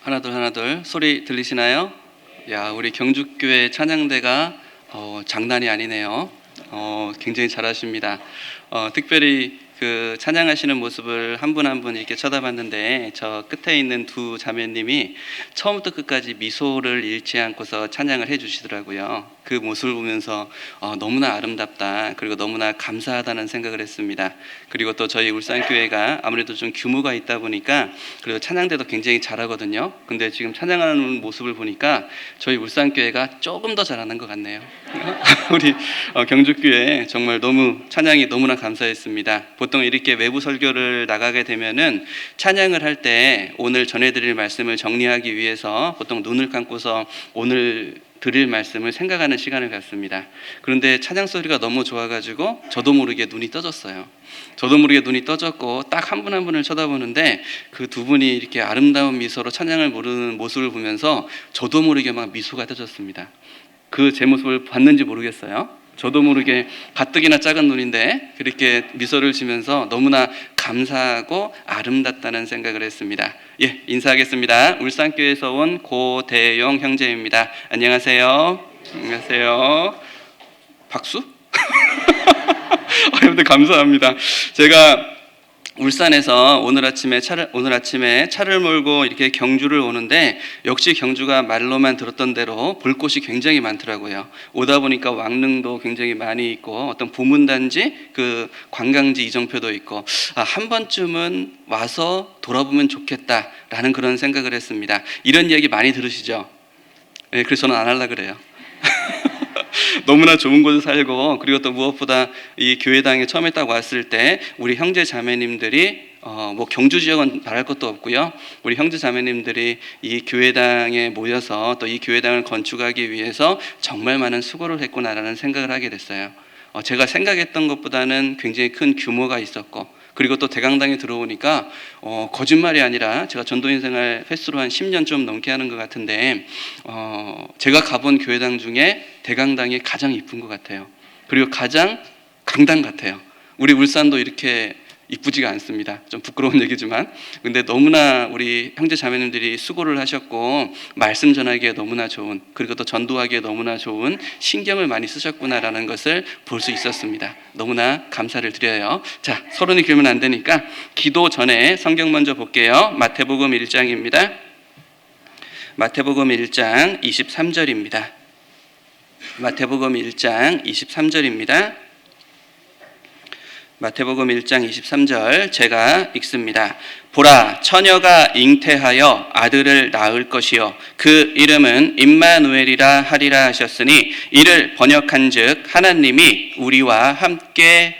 하나둘 하나둘 소리 들리시나요? 야, 우리 경주교회 찬양대가 장난이 아니네요. 굉장히 잘하십니다. 특별히 그 찬양하시는 모습을 한 분 한 분 이렇게 쳐다봤는데 저 끝에 있는 두 자매님이 처음부터 끝까지 미소를 잃지 않고서 찬양을 해주시더라고요. 그 모습을 보면서 너무나 아름답다, 그리고 너무나 감사하다는 생각을 했습니다. 그리고 또 저희 울산교회가 아무래도 좀 규모가 있다 보니까 그리고 찬양대도 굉장히 잘하거든요. 근데 지금 찬양하는 모습을 보니까 저희 울산교회가 조금 더 잘하는 것 같네요. 우리 경주교회 정말 너무 찬양이 너무나 감사했습니다. 보통 이렇게 외부 설교를 나가게 되면은 찬양을 할 때 오늘 전해드릴 말씀을 정리하기 위해서 보통 눈을 감고서 오늘 드릴 말씀을 생각하는 시간을 갖습니다. 그런데 찬양 소리가 너무 좋아가지고 저도 모르게 눈이 떠졌어요. 저도 모르게 눈이 떠졌고 딱 한 분 한 분을 쳐다보는데 그 두 분이 이렇게 아름다운 미소로 찬양을 부르는 모습을 보면서 저도 모르게 막 미소가 떠졌습니다. 그 제 모습을 봤는지 모르겠어요. 저도 모르게 가뜩이나 작은 눈인데 그렇게 미소를 지면서 너무나 감사하고 아름답다는 생각을 했습니다. 예, 인사하겠습니다. 울산교회에서 온 고대용 형제입니다. 안녕하세요. 안녕하세요. 박수? 여러분들 감사합니다. 제가 울산에서 오늘 아침에 차를 몰고 이렇게 경주를 오는데 역시 경주가 말로만 들었던 대로 볼 곳이 굉장히 많더라고요. 오다 보니까 왕릉도 굉장히 많이 있고 어떤 보문단지, 그 관광지 이정표도 있고 한 번쯤은 와서 돌아보면 좋겠다라는 그런 생각을 했습니다. 이런 이야기 많이 들으시죠? 네, 그래서 저는 안 하려고 그래요. 너무나 좋은 곳에 살고, 그리고 또 무엇보다 이 교회당에 처음에 딱 왔을 때 우리 형제 자매님들이 뭐 경주 지역은 말할 것도 없고요. 우리 형제 자매님들이 이 교회당에 모여서 또 이 교회당을 건축하기 위해서 정말 많은 수고를 했구나라는 생각을 하게 됐어요. 제가 생각했던 것보다는 굉장히 큰 규모가 있었고, 그리고 또 대강당에 들어오니까 거짓말이 아니라 제가 전도인 생활 횟수로 한 10년 좀 넘게 하는 것 같은데 제가 가본 교회당 중에 대강당이 가장 이쁜 것 같아요. 그리고 가장 강당 같아요. 우리 울산도 이렇게 이쁘지가 않습니다. 좀 부끄러운 얘기지만, 근데 너무나 우리 형제 자매님들이 수고를 하셨고 말씀 전하기에 너무나 좋은, 그리고 또 전도하기에 너무나 좋은 신경을 많이 쓰셨구나라는 것을 볼 수 있었습니다. 너무나 감사를 드려요. 자, 서론이 길면 안 되니까 기도 전에 성경 먼저 볼게요. 마태복음 1장입니다. 마태복음 1장 23절입니다. 마태복음 1장 23절입니다. 마태복음 1장 23절 제가 읽습니다. 보라, 처녀가 잉태하여 아들을 낳을 것이요 그 이름은 임마누엘이라 하리라 하셨으니 이를 번역한즉 하나님이 우리와 함께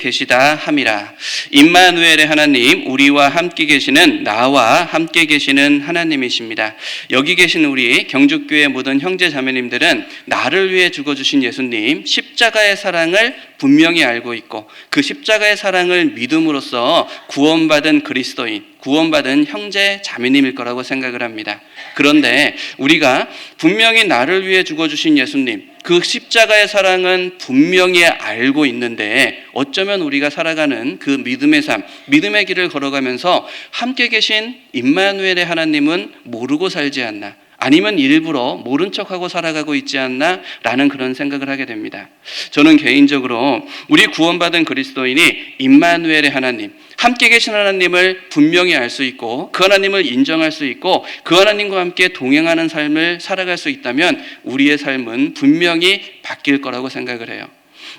계시다 함이라. 임마누엘의 하나님, 우리와 함께 계시는, 나와 함께 계시는 하나님이십니다. 여기 계신 우리 경주교회 모든 형제 자매님들은 나를 위해 죽어주신 예수님 십자가의 사랑을 분명히 알고 있고 그 십자가의 사랑을 믿음으로써 구원받은 그리스도인, 구원받은 형제 자매님일 거라고 생각을 합니다. 그런데 우리가 분명히 나를 위해 죽어주신 예수님, 그 십자가의 사랑은 분명히 알고 있는데 어쩌면 우리가 살아가는 그 믿음의 삶, 믿음의 길을 걸어가면서 함께 계신 임마누엘의 하나님은 모르고 살지 않나, 아니면 일부러 모른 척하고 살아가고 있지 않나 라는 그런 생각을 하게 됩니다. 저는 개인적으로 우리 구원받은 그리스도인이 임마누엘의 하나님, 함께 계신 하나님을 분명히 알 수 있고 그 하나님을 인정할 수 있고 그 하나님과 함께 동행하는 삶을 살아갈 수 있다면 우리의 삶은 분명히 바뀔 거라고 생각을 해요.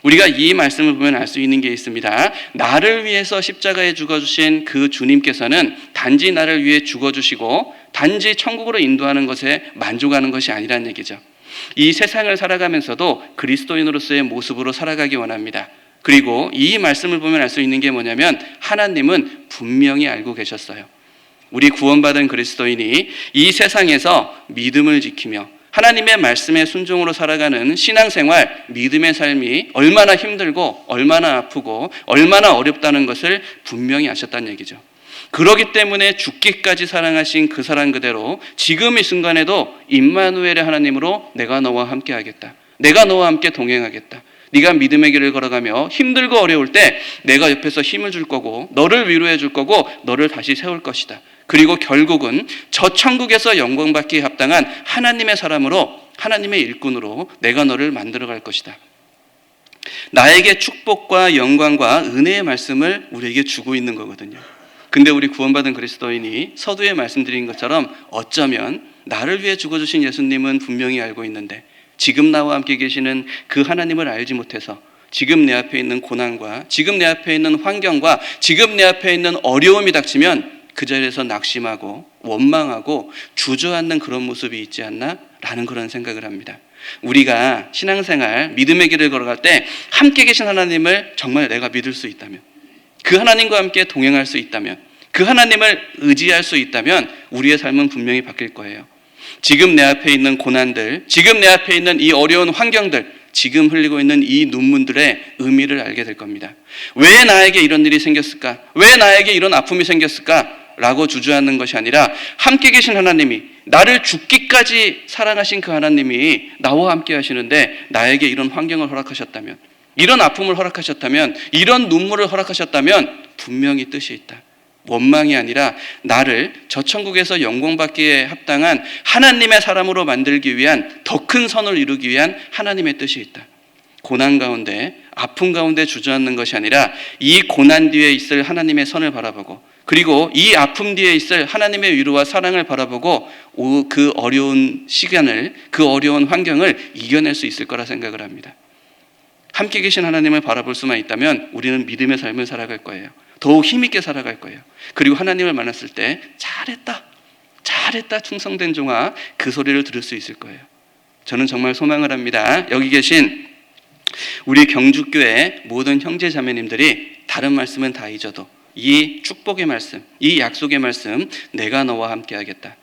우리가 이 말씀을 보면 알 수 있는 게 있습니다. 나를 위해서 십자가에 죽어주신 그 주님께서는 단지 나를 위해 죽어주시고 단지 천국으로 인도하는 것에 만족하는 것이 아니라는 얘기죠. 이 세상을 살아가면서도 그리스도인으로서의 모습으로 살아가기 원합니다. 그리고 이 말씀을 보면 알 수 있는 게 뭐냐면 하나님은 분명히 알고 계셨어요. 우리 구원받은 그리스도인이 이 세상에서 믿음을 지키며 하나님의 말씀에 순종으로 살아가는 신앙생활, 믿음의 삶이 얼마나 힘들고 얼마나 아프고 얼마나 어렵다는 것을 분명히 아셨다는 얘기죠. 그러기 때문에 죽기까지 사랑하신 그 사랑 그대로 지금 이 순간에도 임마누엘의 하나님으로 내가 너와 함께 하겠다, 내가 너와 함께 동행하겠다, 네가 믿음의 길을 걸어가며 힘들고 어려울 때 내가 옆에서 힘을 줄 거고 너를 위로해 줄 거고 너를 다시 세울 것이다. 그리고 결국은 저 천국에서 영광받기에 합당한 하나님의 사람으로, 하나님의 일꾼으로 내가 너를 만들어갈 것이다. 나에게 축복과 영광과 은혜의 말씀을 우리에게 주고 있는 거거든요. 근데 우리 구원받은 그리스도인이 서두에 말씀드린 것처럼 어쩌면 나를 위해 죽어주신 예수님은 분명히 알고 있는데 지금 나와 함께 계시는 그 하나님을 알지 못해서 지금 내 앞에 있는 고난과 지금 내 앞에 있는 환경과 지금 내 앞에 있는 어려움이 닥치면 그 자리에서 낙심하고 원망하고 주저앉는 그런 모습이 있지 않나? 라는 그런 생각을 합니다. 우리가 신앙생활, 믿음의 길을 걸어갈 때 함께 계신 하나님을 정말 내가 믿을 수 있다면, 그 하나님과 함께 동행할 수 있다면, 그 하나님을 의지할 수 있다면 우리의 삶은 분명히 바뀔 거예요. 지금 내 앞에 있는 고난들, 지금 내 앞에 있는 이 어려운 환경들, 지금 흘리고 있는 이 눈물들의 의미를 알게 될 겁니다. 왜 나에게 이런 일이 생겼을까? 왜 나에게 이런 아픔이 생겼을까? 라고 주저앉는 것이 아니라 함께 계신 하나님이, 나를 죽기까지 사랑하신 그 하나님이 나와 함께 하시는데 나에게 이런 환경을 허락하셨다면, 이런 아픔을 허락하셨다면, 이런 눈물을 허락하셨다면 분명히 뜻이 있다. 원망이 아니라 나를 저 천국에서 영광받기에 합당한 하나님의 사람으로 만들기 위한 더 큰 선을 이루기 위한 하나님의 뜻이 있다. 고난 가운데, 아픔 가운데 주저앉는 것이 아니라 이 고난 뒤에 있을 하나님의 선을 바라보고, 그리고 이 아픔 뒤에 있을 하나님의 위로와 사랑을 바라보고 그 어려운 시간을, 그 어려운 환경을 이겨낼 수 있을 거라 생각을 합니다. 함께 계신 하나님을 바라볼 수만 있다면 우리는 믿음의 삶을 살아갈 거예요. 더욱 힘있게 살아갈 거예요. 그리고 하나님을 만났을 때 잘했다, 잘했다, 충성된 종아, 그 소리를 들을 수 있을 거예요. 저는 정말 소망을 합니다. 여기 계신 우리 경주교회 모든 형제 자매님들이 다른 말씀은 다 잊어도 이 축복의 말씀, 이 약속의 말씀, 내가 너와 함께 하겠다,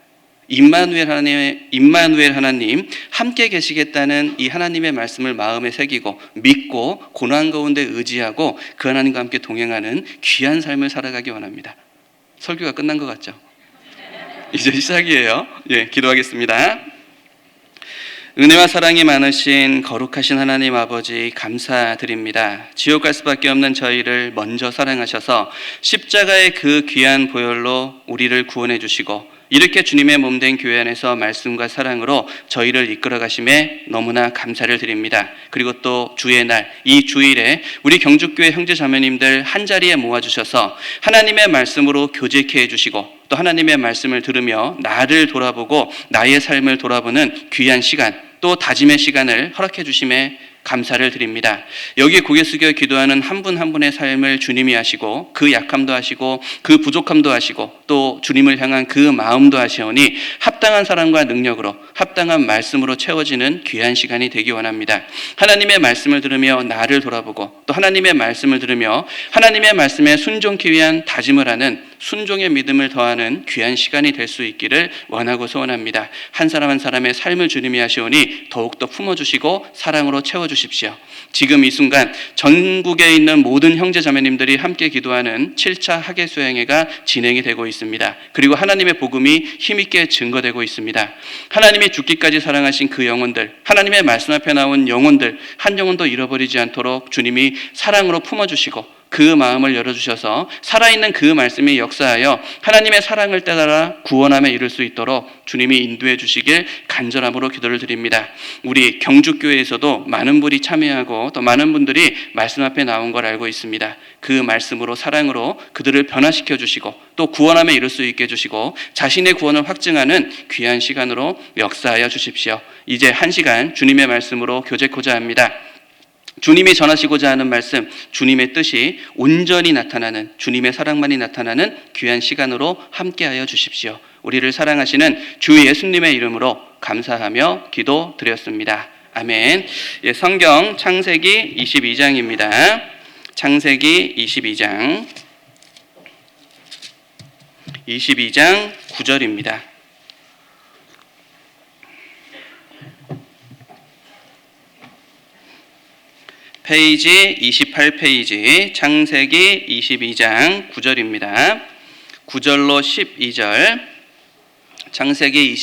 임마누엘 하나님 함께 계시겠다는 이 하나님의 말씀을 마음에 새기고 믿고 고난 가운데 의지하고 그 하나님과 함께 동행하는 귀한 삶을 살아가기 원합니다. 설교가 끝난 것 같죠? 이제 시작이에요. 기도하겠습니다. 은혜와 사랑이 많으신 거룩하신 하나님 아버지, 감사드립니다. 지옥 갈 수밖에 없는 저희를 먼저 사랑하셔서 십자가의 그 귀한 보혈로 우리를 구원해 주시고 이렇게 주님의 몸된 교회 안에서 말씀과 사랑으로 저희를 이끌어 가심에 너무나 감사를 드립니다. 그리고 또 주의 날, 이 주일에 우리 경주교회 형제 자매님들 한자리에 모아주셔서 하나님의 말씀으로 교제케 해주시고 또 하나님의 말씀을 들으며 나를 돌아보고 나의 삶을 돌아보는 귀한 시간, 또 다짐의 시간을 허락해 주심에 감사를 드립니다. 여기에 고개 숙여 기도하는 한 분 한 분의 삶을 주님이 아시고 그 약함도 아시고 그 부족함도 아시고 또 주님을 향한 그 마음도 아시오니 합당한 사랑과 능력으로 합당한 말씀으로 채워지는 귀한 시간이 되기 원합니다. 하나님의 말씀을 들으며 나를 돌아보고 또 하나님의 말씀을 들으며 하나님의 말씀에 순종케 위한 다짐을 하는 순종의 믿음을 더하는 귀한 시간이 될 수 있기를 원하고 소원합니다. 한 사람 한 사람의 삶을 주님이 하시오니 더욱더 품어주시고 사랑으로 채워주십시오. 지금 이 순간 전국에 있는 모든 형제 자매님들이 함께 기도하는 7차 하계수행회가 진행이 되고 있습니다. 그리고 하나님의 복음이 힘있게 증거되고 있습니다. 하나님이 죽기까지 사랑하신 그 영혼들, 하나님의 말씀 앞에 나온 영혼들 한 영혼도 잃어버리지 않도록 주님이 사랑으로 품어주시고 그 마음을 열어주셔서 살아있는 그 말씀이 역사하여 하나님의 사랑을 따라 구원함에 이를 수 있도록 주님이 인도해 주시길 간절함으로 기도를 드립니다. 우리 경주교회에서도 많은 분이 참여하고 또 많은 분들이 말씀 앞에 나온 걸 알고 있습니다. 그 말씀으로 사랑으로 그들을 변화시켜 주시고 또 구원함에 이를 수 있게 해주시고 자신의 구원을 확증하는 귀한 시간으로 역사하여 주십시오. 이제 한 시간 주님의 말씀으로 교제코자 합니다. 주님이 전하시고자 하는 말씀, 주님의 뜻이 온전히 나타나는, 주님의 사랑만이 나타나는 귀한 시간으로 함께하여 주십시오. 우리를 사랑하시는 주 예수님의 이름으로 감사하며 기도드렸습니다. 아멘. 성경 창세기 22장입니다. 창세기 22장 9절입니다. 페이지 28페이지 창세기 22장 9절입니다. 9절로 12절 창세기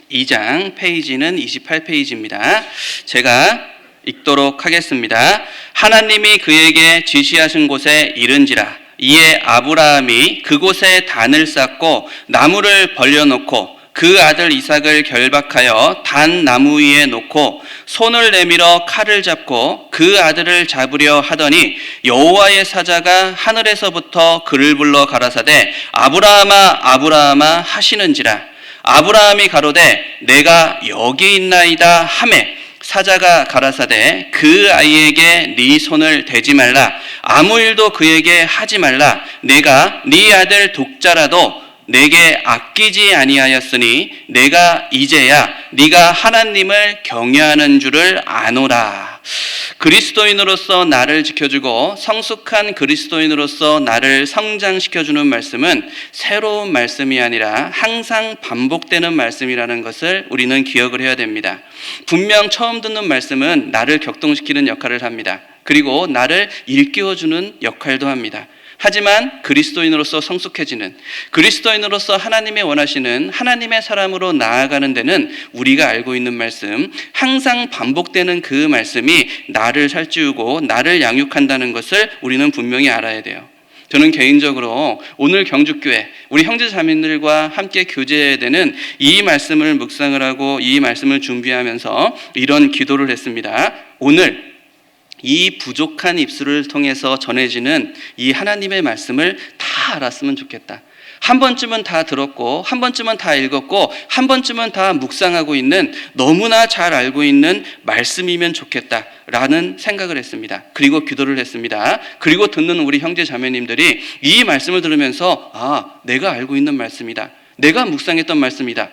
22장 페이지는 28페이지입니다. 제가 읽도록 하겠습니다. 하나님이 그에게 지시하신 곳에 이른지라. 이에 아브라함이 그곳에 단을 쌓고 나무를 벌려놓고 그 아들 이삭을 결박하여 단 나무 위에 놓고 손을 내밀어 칼을 잡고 그 아들을 잡으려 하더니 여호와의 사자가 하늘에서부터 그를 불러 가라사대 아브라함아 아브라함아 하시는지라. 아브라함이 가로되 내가 여기 있나이다 하매 사자가 가라사대 그 아이에게 네 손을 대지 말라. 아무 일도 그에게 하지 말라. 내가 네 아들 독자라도 내게 아끼지 아니하였으니 내가 이제야 네가 하나님을 경외하는 줄을 아노라. 그리스도인으로서 나를 지켜주고 성숙한 그리스도인으로서 나를 성장시켜주는 말씀은 새로운 말씀이 아니라 항상 반복되는 말씀이라는 것을 우리는 기억을 해야 됩니다. 분명 처음 듣는 말씀은 나를 격동시키는 역할을 합니다. 그리고 나를 일깨워주는 역할도 합니다. 하지만 그리스도인으로서 성숙해지는, 그리스도인으로서 하나님의 원하시는 하나님의 사람으로 나아가는 데는 우리가 알고 있는 말씀, 항상 반복되는 그 말씀이 나를 살찌우고 나를 양육한다는 것을 우리는 분명히 알아야 돼요. 저는 개인적으로 오늘 경주교회 우리 형제자매들과 함께 교제해야 되는 이 말씀을 묵상을 하고 이 말씀을 준비하면서 이런 기도를 했습니다. 오늘 이 부족한 입술을 통해서 전해지는 이 하나님의 말씀을 다 알았으면 좋겠다. 한 번쯤은 다 들었고 한 번쯤은 다 읽었고 한 번쯤은 다 묵상하고 있는 너무나 잘 알고 있는 말씀이면 좋겠다라는 생각을 했습니다. 그리고 기도를 했습니다. 그리고 듣는 우리 형제 자매님들이 이 말씀을 들으면서 내가 알고 있는 말씀이다. 내가 묵상했던 말씀이다.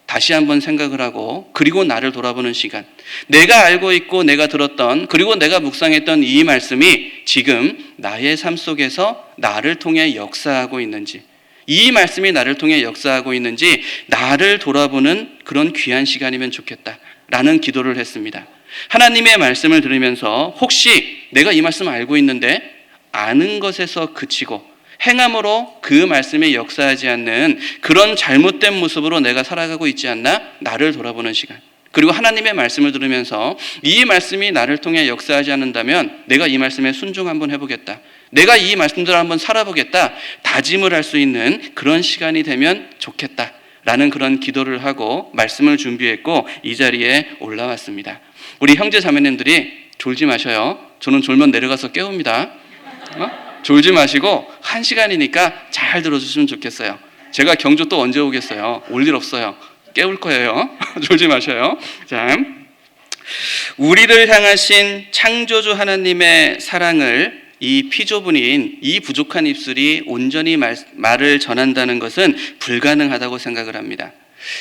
다시 한번 생각을 하고 그리고 나를 돌아보는 시간, 내가 알고 있고 내가 들었던 그리고 내가 묵상했던 이 말씀이 지금 나의 삶 속에서 나를 통해 역사하고 있는지, 이 말씀이 나를 통해 역사하고 있는지 나를 돌아보는 그런 귀한 시간이면 좋겠다라는 기도를 했습니다. 하나님의 말씀을 들으면서 혹시 내가 이 말씀을 알고 있는데 아는 것에서 그치고 행함으로 그 말씀이 역사하지 않는 그런 잘못된 모습으로 내가 살아가고 있지 않나? 나를 돌아보는 시간. 그리고 하나님의 말씀을 들으면서 이 말씀이 나를 통해 역사하지 않는다면 내가 이 말씀에 순종 한번 해보겠다. 내가 이 말씀대로 한번 살아보겠다. 다짐을 할 수 있는 그런 시간이 되면 좋겠다. 라는 그런 기도를 하고 말씀을 준비했고 이 자리에 올라왔습니다. 우리 형제 자매님들이 졸지 마셔요. 저는 졸면 내려가서 깨웁니다. 졸지 마시고 1시간이니까 잘 들어주시면 좋겠어요. 제가 경주 또 언제 오겠어요? 올 일 없어요. 깨울 거예요. 졸지 마셔요. 자, 우리를 향하신 창조주 하나님의 사랑을 이 피조분인 이 부족한 입술이 온전히 말을 전한다는 것은 불가능하다고 생각을 합니다.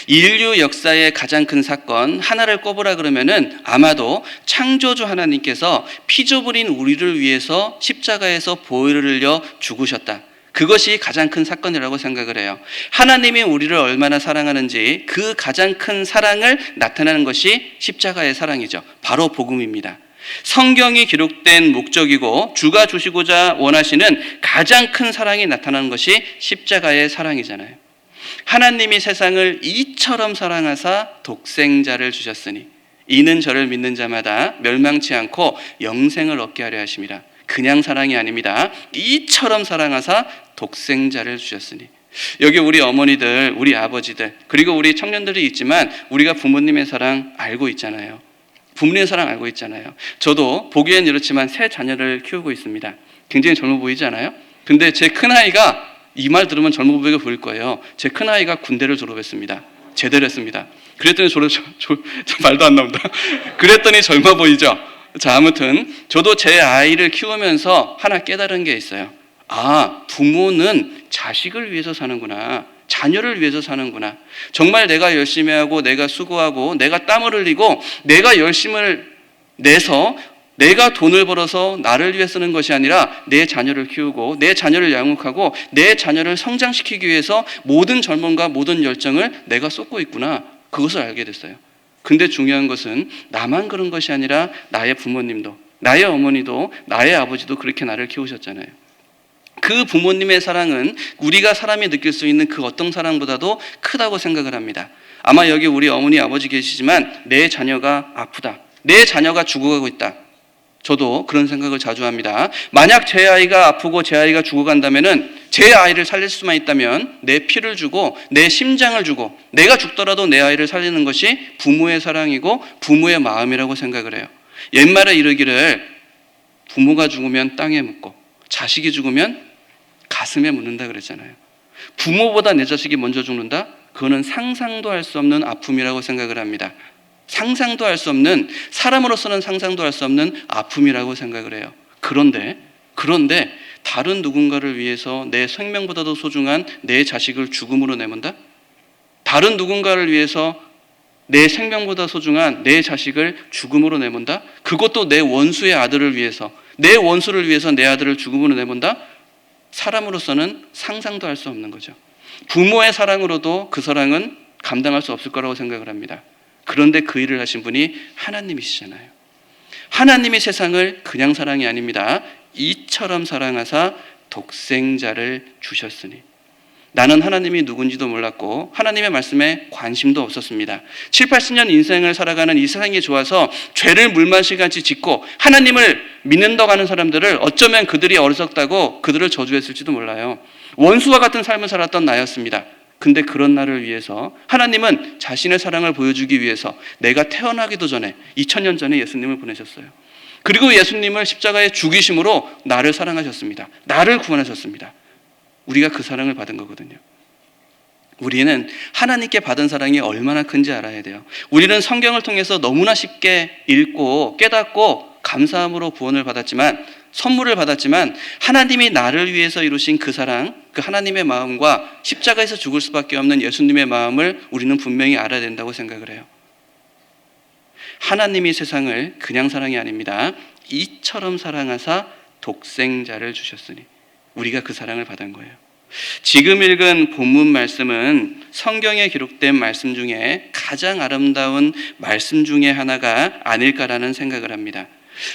인류 역사의 가장 큰 사건 하나를 꼽으라 그러면은 아마도 창조주 하나님께서 피조물인 우리를 위해서 십자가에서 보혈을 흘려 죽으셨다. 그것이 가장 큰 사건이라고 생각을 해요. 하나님이 우리를 얼마나 사랑하는지 그 가장 큰 사랑을 나타내는 것이 십자가의 사랑이죠. 바로 복음입니다. 성경이 기록된 목적이고 주가 주시고자 원하시는 가장 큰 사랑이 나타나는 것이 십자가의 사랑이잖아요. 하나님이 세상을 이처럼 사랑하사 독생자를 주셨으니 이는 저를 믿는 자마다 멸망치 않고 영생을 얻게 하려 하심이라. 그냥 사랑이 아닙니다. 이처럼 사랑하사 독생자를 주셨으니. 여기 우리 어머니들, 우리 아버지들, 그리고 우리 청년들이 있지만 우리가 부모님의 사랑 알고 있잖아요. 부모님의 사랑 알고 있잖아요. 저도 보기엔 이렇지만 세 자녀를 키우고 있습니다. 굉장히 젊어 보이지 않아요? 근데 제 큰아이가 이 말 들으면 젊어 보이게 보일 거예요. 제 큰아이가 군대를 졸업했습니다. 제대로 했습니다. 그랬더니 말도 안 나온다. 그랬더니 젊어 보이죠? 자, 아무튼 저도 제 아이를 키우면서 하나 깨달은 게 있어요. 부모는 자식을 위해서 사는구나. 자녀를 위해서 사는구나. 정말 내가 열심히 하고 내가 수고하고 내가 땀을 흘리고 내가 열심을 내서 내가 돈을 벌어서 나를 위해 쓰는 것이 아니라 내 자녀를 키우고 내 자녀를 양육하고 내 자녀를 성장시키기 위해서 모든 젊음과 모든 열정을 내가 쏟고 있구나. 그것을 알게 됐어요. 근데 중요한 것은 나만 그런 것이 아니라 나의 부모님도, 나의 어머니도, 나의 아버지도 그렇게 나를 키우셨잖아요. 그 부모님의 사랑은 우리가 사람이 느낄 수 있는 그 어떤 사랑보다도 크다고 생각을 합니다. 아마 여기 우리 어머니 아버지 계시지만 내 자녀가 아프다, 내 자녀가 죽어가고 있다. 저도 그런 생각을 자주 합니다. 만약 제 아이가 아프고 제 아이가 죽어간다면은 제 아이를 살릴 수만 있다면 내 피를 주고 내 심장을 주고 내가 죽더라도 내 아이를 살리는 것이 부모의 사랑이고 부모의 마음이라고 생각을 해요. 옛말에 이르기를 부모가 죽으면 땅에 묻고 자식이 죽으면 가슴에 묻는다 그랬잖아요. 부모보다 내 자식이 먼저 죽는다? 그거는 상상도 할 수 없는 아픔이라고 생각을 합니다. 상상도 할 수 없는, 사람으로서는 상상도 할 수 없는 아픔이라고 생각을 해요. 그런데 다른 누군가를 위해서 내 생명보다도 소중한 내 자식을 죽음으로 내몬다? 다른 누군가를 위해서 내 생명보다 소중한 내 자식을 죽음으로 내몬다? 그것도 내 원수의 아들을 위해서, 내 원수를 위해서 내 아들을 죽음으로 내몬다? 사람으로서는 상상도 할 수 없는 거죠. 부모의 사랑으로도 그 사랑은 감당할 수 없을 거라고 생각을 합니다. 그런데 그 일을 하신 분이 하나님이시잖아요. 하나님이 세상을 그냥 사랑이 아닙니다. 이처럼 사랑하사 독생자를 주셨으니. 나는 하나님이 누군지도 몰랐고 하나님의 말씀에 관심도 없었습니다. 7, 80년 인생을 살아가는 이 세상이 좋아서 죄를 물마시같이 짓고 하나님을 믿는다고 하는 사람들을 어쩌면 그들이 어리석다고 그들을 저주했을지도 몰라요. 원수와 같은 삶을 살았던 나였습니다. 근데 그런 나를 위해서 하나님은 자신의 사랑을 보여주기 위해서 내가 태어나기도 전에 2000년 전에 예수님을 보내셨어요. 그리고 예수님을 십자가에 죽이심으로 나를 사랑하셨습니다. 나를 구원하셨습니다. 우리가 그 사랑을 받은 거거든요. 우리는 하나님께 받은 사랑이 얼마나 큰지 알아야 돼요. 우리는 성경을 통해서 너무나 쉽게 읽고 깨닫고 감사함으로 구원을 받았지만, 선물을 받았지만, 하나님이 나를 위해서 이루신 그 사랑, 그 하나님의 마음과 십자가에서 죽을 수밖에 없는 예수님의 마음을 우리는 분명히 알아야 된다고 생각을 해요. 하나님이 세상을 그냥 사랑이 아닙니다. 이처럼 사랑하사 독생자를 주셨으니. 우리가 그 사랑을 받은 거예요. 지금 읽은 본문 말씀은 성경에 기록된 말씀 중에 가장 아름다운 말씀 중에 하나가 아닐까라는 생각을 합니다.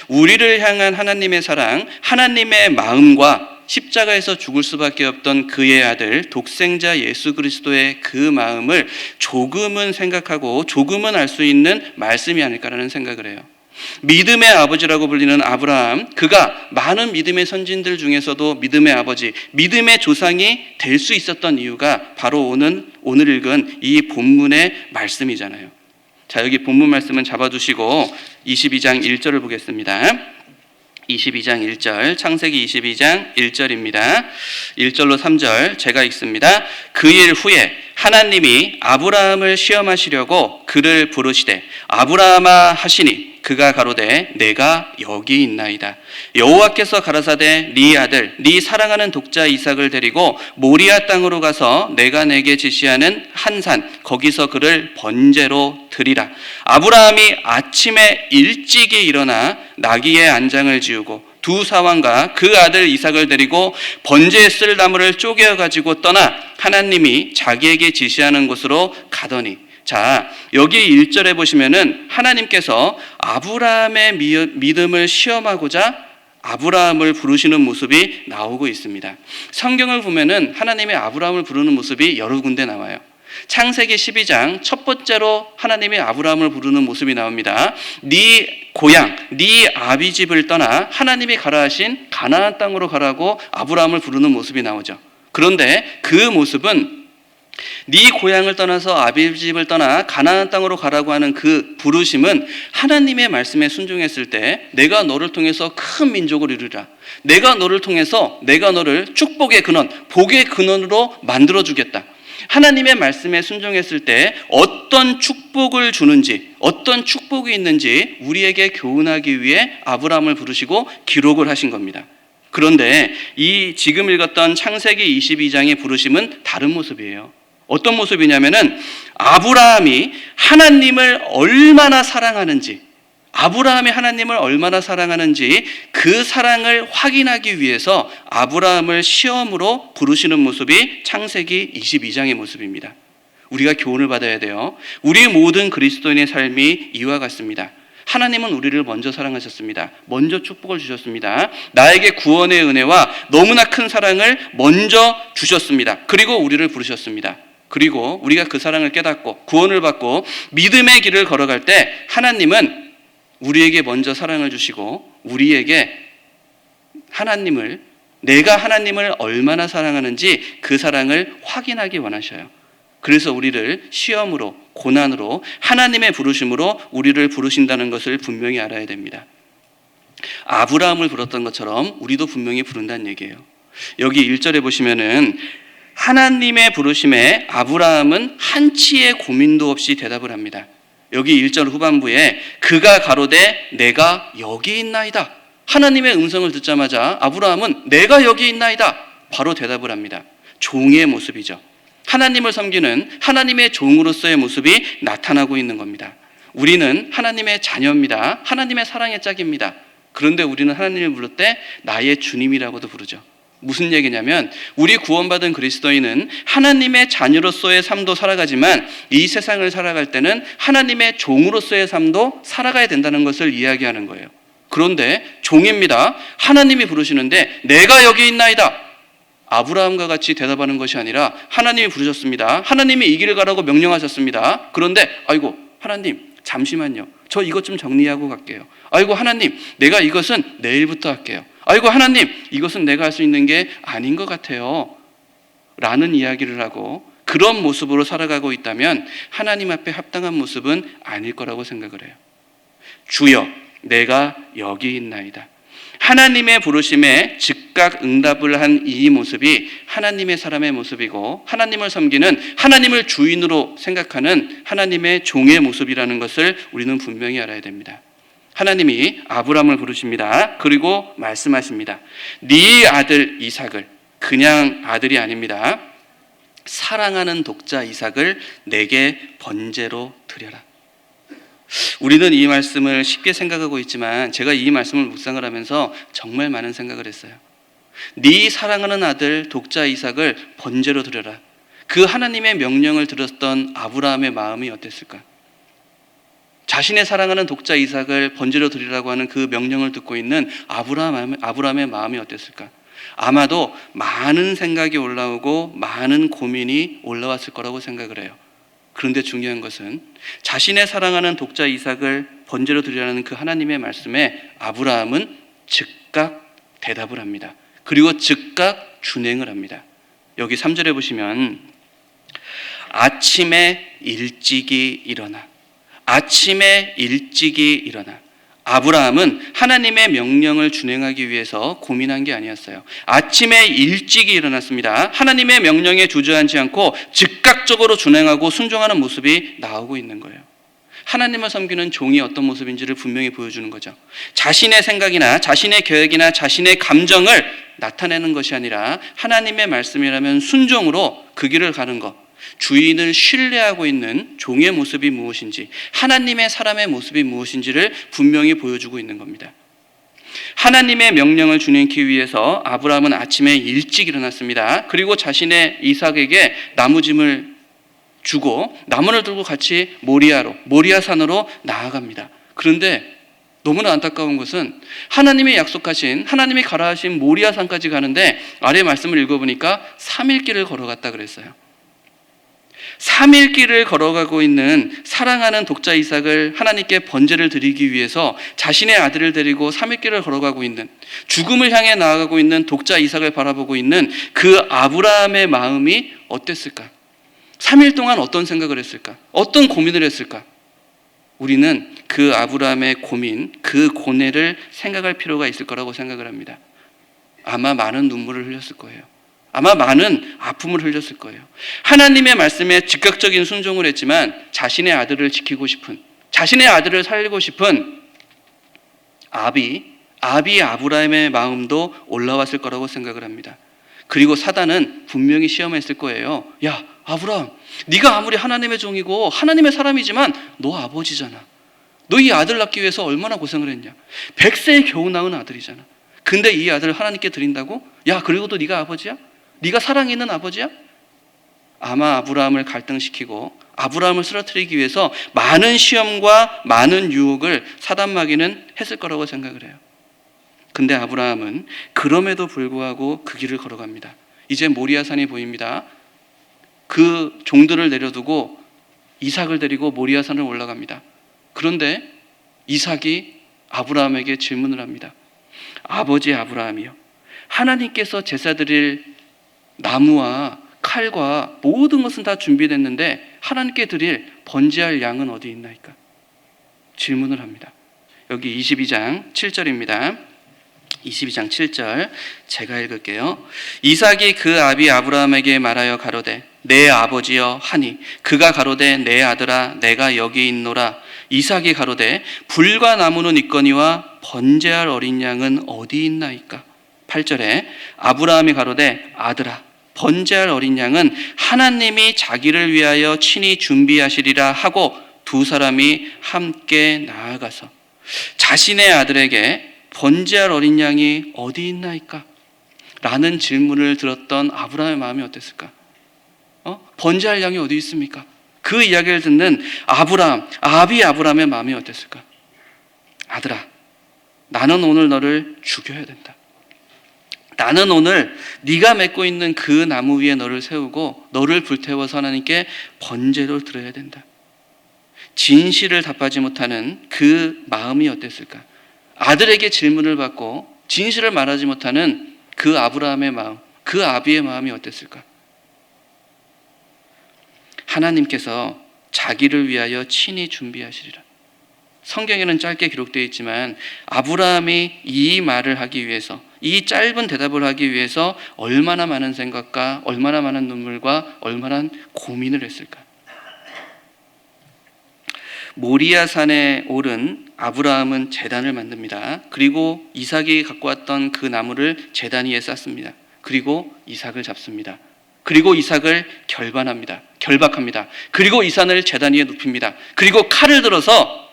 우리를 향한 하나님의 사랑, 하나님의 마음과 십자가에서 죽을 수밖에 없던 그의 아들 독생자 예수 그리스도의 그 마음을 조금은 생각하고 조금은 알 수 있는 말씀이 아닐까라는 생각을 해요. 믿음의 아버지라고 불리는 아브라함, 그가 많은 믿음의 선진들 중에서도 믿음의 아버지, 믿음의 조상이 될 수 있었던 이유가 바로 오늘 읽은 이 본문의 말씀이잖아요. 자, 여기 본문 말씀은 잡아두시고 22장 1절을 보겠습니다. 22장 1절, 창세기 22장 1절입니다. 1절로 3절 제가 읽습니다. 그 일 후에 하나님이 아브라함을 시험하시려고 그를 부르시되 아브라함아 하시니 그가 가로되 내가 여기 있나이다. 여호와께서 가라사대 네 아들 네 사랑하는 독자 이삭을 데리고 모리아 땅으로 가서 내가 내게 지시하는 한 산 거기서 그를 번제로 드리라. 아브라함이 아침에 일찍이 일어나 나귀의 안장을 지우고 두 사환과 그 아들 이삭을 데리고 번제에 쓸 나무를 쪼개어 가지고 떠나 하나님이 자기에게 지시하는 곳으로 가더니, 자, 여기 1절에 보시면은 하나님께서 아브라함의 믿음을 시험하고자 아브라함을 부르시는 모습이 나오고 있습니다. 성경을 보면은 하나님이 아브라함을 부르는 모습이 여러 군데 나와요. 창세기 12장 첫 번째로 하나님이 아브라함을 부르는 모습이 나옵니다. 네 고향, 네 아비 집을 떠나 하나님이 가라 하신 가나안 땅으로 가라고 아브라함을 부르는 모습이 나오죠. 그런데 그 모습은 네 고향을 떠나서 아비 집을 떠나 가나안 땅으로 가라고 하는 그 부르심은 하나님의 말씀에 순종했을 때 내가 너를 통해서 큰 민족을 이루리라. 내가 너를 통해서 내가 너를 축복의 근원, 복의 근원으로 만들어주겠다. 하나님의 말씀에 순종했을 때 어떤 축복을 주는지, 어떤 축복이 있는지 우리에게 교훈하기 위해 아브라함을 부르시고 기록을 하신 겁니다. 그런데 이 지금 읽었던 창세기 22장의 부르심은 다른 모습이에요. 어떤 모습이냐면은 아브라함이 하나님을 얼마나 사랑하는지, 아브라함이 하나님을 얼마나 사랑하는지 그 사랑을 확인하기 위해서 아브라함을 시험으로 부르시는 모습이 창세기 22장의 모습입니다. 우리가 교훈을 받아야 돼요. 우리 모든 그리스도인의 삶이 이와 같습니다. 하나님은 우리를 먼저 사랑하셨습니다. 먼저 축복을 주셨습니다. 나에게 구원의 은혜와 너무나 큰 사랑을 먼저 주셨습니다. 그리고 우리를 부르셨습니다. 그리고 우리가 그 사랑을 깨닫고 구원을 받고 믿음의 길을 걸어갈 때 하나님은 우리에게 먼저 사랑을 주시고 우리에게 내가 하나님을 얼마나 사랑하는지 그 사랑을 확인하기 원하셔요. 그래서 우리를 시험으로, 고난으로, 하나님의 부르심으로 우리를 부르신다는 것을 분명히 알아야 됩니다. 아브라함을 불렀던 것처럼 우리도 분명히 부른다는 얘기예요. 여기 1절에 보시면은 하나님의 부르심에 아브라함은 한치의 고민도 없이 대답을 합니다. 여기 1절 후반부에 그가 가로되 내가 여기 있나이다. 하나님의 음성을 듣자마자 아브라함은 내가 여기 있나이다. 바로 대답을 합니다. 종의 모습이죠. 하나님을 섬기는 하나님의 종으로서의 모습이 나타나고 있는 겁니다. 우리는 하나님의 자녀입니다. 하나님의 사랑의 짝입니다. 그런데 우리는 하나님을 부를 때 나의 주님이라고도 부르죠. 무슨 얘기냐면 우리 구원받은 그리스도인은 하나님의 자녀로서의 삶도 살아가지만 이 세상을 살아갈 때는 하나님의 종으로서의 삶도 살아가야 된다는 것을 이야기하는 거예요. 그런데 종입니다. 하나님이 부르시는데 내가 여기 있나이다. 아브라함과 같이 대답하는 것이 아니라 하나님이 부르셨습니다. 하나님이 이 길을 가라고 명령하셨습니다. 그런데 아이고 하나님 잠시만요. 저 이것 좀 정리하고 갈게요. 아이고 하나님 내가 이것은 내일부터 할게요. 아이고 하나님 이것은 내가 할 수 있는 게 아닌 것 같아요 라는 이야기를 하고 그런 모습으로 살아가고 있다면 하나님 앞에 합당한 모습은 아닐 거라고 생각을 해요. 주여 내가 여기 있나이다. 하나님의 부르심에 즉각 응답을 한 이 모습이 하나님의 사람의 모습이고 하나님을 섬기는 하나님을 주인으로 생각하는 하나님의 종의 모습이라는 것을 우리는 분명히 알아야 됩니다. 하나님이 아브라함을 부르십니다. 그리고 말씀하십니다. 네 아들 이삭을, 그냥 아들이 아닙니다. 사랑하는 독자 이삭을 내게 번제로 드려라. 우리는 이 말씀을 쉽게 생각하고 있지만 제가 이 말씀을 묵상을 하면서 정말 많은 생각을 했어요. 네 사랑하는 아들 독자 이삭을 번제로 드려라. 그 하나님의 명령을 들었던 아브라함의 마음이 어땠을까? 자신의 사랑하는 독자 이삭을 번제로 드리라고 하는 그 명령을 듣고 있는 아브라함의 마음이 어땠을까? 아마도 많은 생각이 올라오고 많은 고민이 올라왔을 거라고 생각을 해요. 그런데 중요한 것은 자신의 사랑하는 독자 이삭을 번제로 드리라는 그 하나님의 말씀에 아브라함은 즉각 대답을 합니다. 그리고 즉각 준행을 합니다. 여기 3절에 보시면 아침에 일찍이 일어나. 아브라함은 하나님의 명령을 준행하기 위해서 고민한 게 아니었어요. 아침에 일찍이 일어났습니다. 하나님의 명령에 주저앉지 않고 즉각적으로 준행하고 순종하는 모습이 나오고 있는 거예요. 하나님을 섬기는 종이 어떤 모습인지를 분명히 보여주는 거죠. 자신의 생각이나 자신의 계획이나 자신의 감정을 나타내는 것이 아니라 하나님의 말씀이라면 순종으로 그 길을 가는 것, 주인을 신뢰하고 있는 종의 모습이 무엇인지, 하나님의 사람의 모습이 무엇인지를 분명히 보여주고 있는 겁니다. 하나님의 명령을 준행하기 위해서 아브라함은 아침에 일찍 일어났습니다. 그리고 자신의 이삭에게 나무짐을 주고 나무를 들고 같이 모리아산으로 나아갑니다. 그런데 너무나 안타까운 것은 하나님이 약속하신, 하나님이 가라 하신 모리아산까지 가는데 아래 말씀을 읽어보니까 3일 길을 걸어갔다 그랬어요. 3일 길을 걸어가고 있는 사랑하는 독자 이삭을 하나님께 번제를 드리기 위해서 자신의 아들을 데리고 3일 길을 걸어가고 있는, 죽음을 향해 나아가고 있는 독자 이삭을 바라보고 있는 그 아브라함의 마음이 어땠을까? 3일 동안 어떤 생각을 했을까? 어떤 고민을 했을까? 우리는 그 아브라함의 고민, 그 고뇌를 생각할 필요가 있을 거라고 생각을 합니다. 아마 많은 눈물을 흘렸을 거예요. 아마 많은 아픔을 흘렸을 거예요. 하나님의 말씀에 즉각적인 순종을 했지만 자신의 아들을 지키고 싶은, 자신의 아들을 살리고 싶은 아브라함의 마음도 올라왔을 거라고 생각을 합니다. 그리고 사단은 분명히 시험했을 거예요. 야, 아브라함, 네가 아무리 하나님의 종이고 하나님의 사람이지만 너 아버지잖아. 너 이 아들 낳기 위해서 얼마나 고생을 했냐. 100세에 겨우 낳은 아들이잖아. 근데 이 아들을 하나님께 드린다고? 야, 그리고도 네가 아버지야? 네가 사랑이 있는 아버지야? 아마 아브라함을 갈등시키고 아브라함을 쓰러뜨리기 위해서 많은 시험과 많은 유혹을 사단마귀는 했을 거라고 생각을 해요. 근데 아브라함은 그럼에도 불구하고 그 길을 걸어갑니다. 이제 모리아산이 보입니다. 그 종들을 내려두고 이삭을 데리고 모리아산을 올라갑니다. 그런데 이삭이 아브라함에게 질문을 합니다. 아버지 아브라함이요, 하나님께서 제사 드릴 나무와 칼과 모든 것은 다 준비됐는데 하나님께 드릴 번제할 양은 어디 있나이까? 질문을 합니다. 여기 22장 7절입니다. 22장 7절 제가 읽을게요. 이삭이 그 아비 아브라함에게 말하여 가로되 내 아버지여 하니 그가 가로되 내 아들아 내가 여기 있노라. 이삭이 가로되 불과 나무는 있거니와 번제할 어린 양은 어디 있나이까? 8절에 아브라함이 가로되 아들아 번제할 어린 양은 하나님이 자기를 위하여 친히 준비하시리라 하고 두 사람이 함께 나아가서 자신의 아들에게 번제할 어린 양이 어디 있나이까? 라는 질문을 들었던 아브라함의 마음이 어땠을까? 번제할 양이 어디 있습니까? 그 이야기를 듣는 아비 아브라함의 마음이 어땠을까? 아들아, 나는 오늘 너를 죽여야 된다. 나는 오늘 네가 맺고 있는 그 나무 위에 너를 세우고 너를 불태워서 하나님께 번제로 드려야 된다. 진실을 답하지 못하는 그 마음이 어땠을까? 아들에게 질문을 받고 진실을 말하지 못하는 그 아브라함의 마음, 그 아비의 마음이 어땠을까? 하나님께서 자기를 위하여 친히 준비하시리라. 성경에는 짧게 기록되어 있지만 아브라함이 이 말을 하기 위해서, 이 짧은 대답을 하기 위해서 얼마나 많은 생각과 얼마나 많은 눈물과 얼마나 고민을 했을까? 모리아 산에 오른 아브라함은 제단을 만듭니다. 그리고 이삭이 갖고 왔던 그 나무를 제단 위에 쌓습니다. 그리고 이삭을 잡습니다. 그리고 이삭을 결박합니다. 그리고 이삭을 제단 위에 눕힙니다. 그리고 칼을 들어서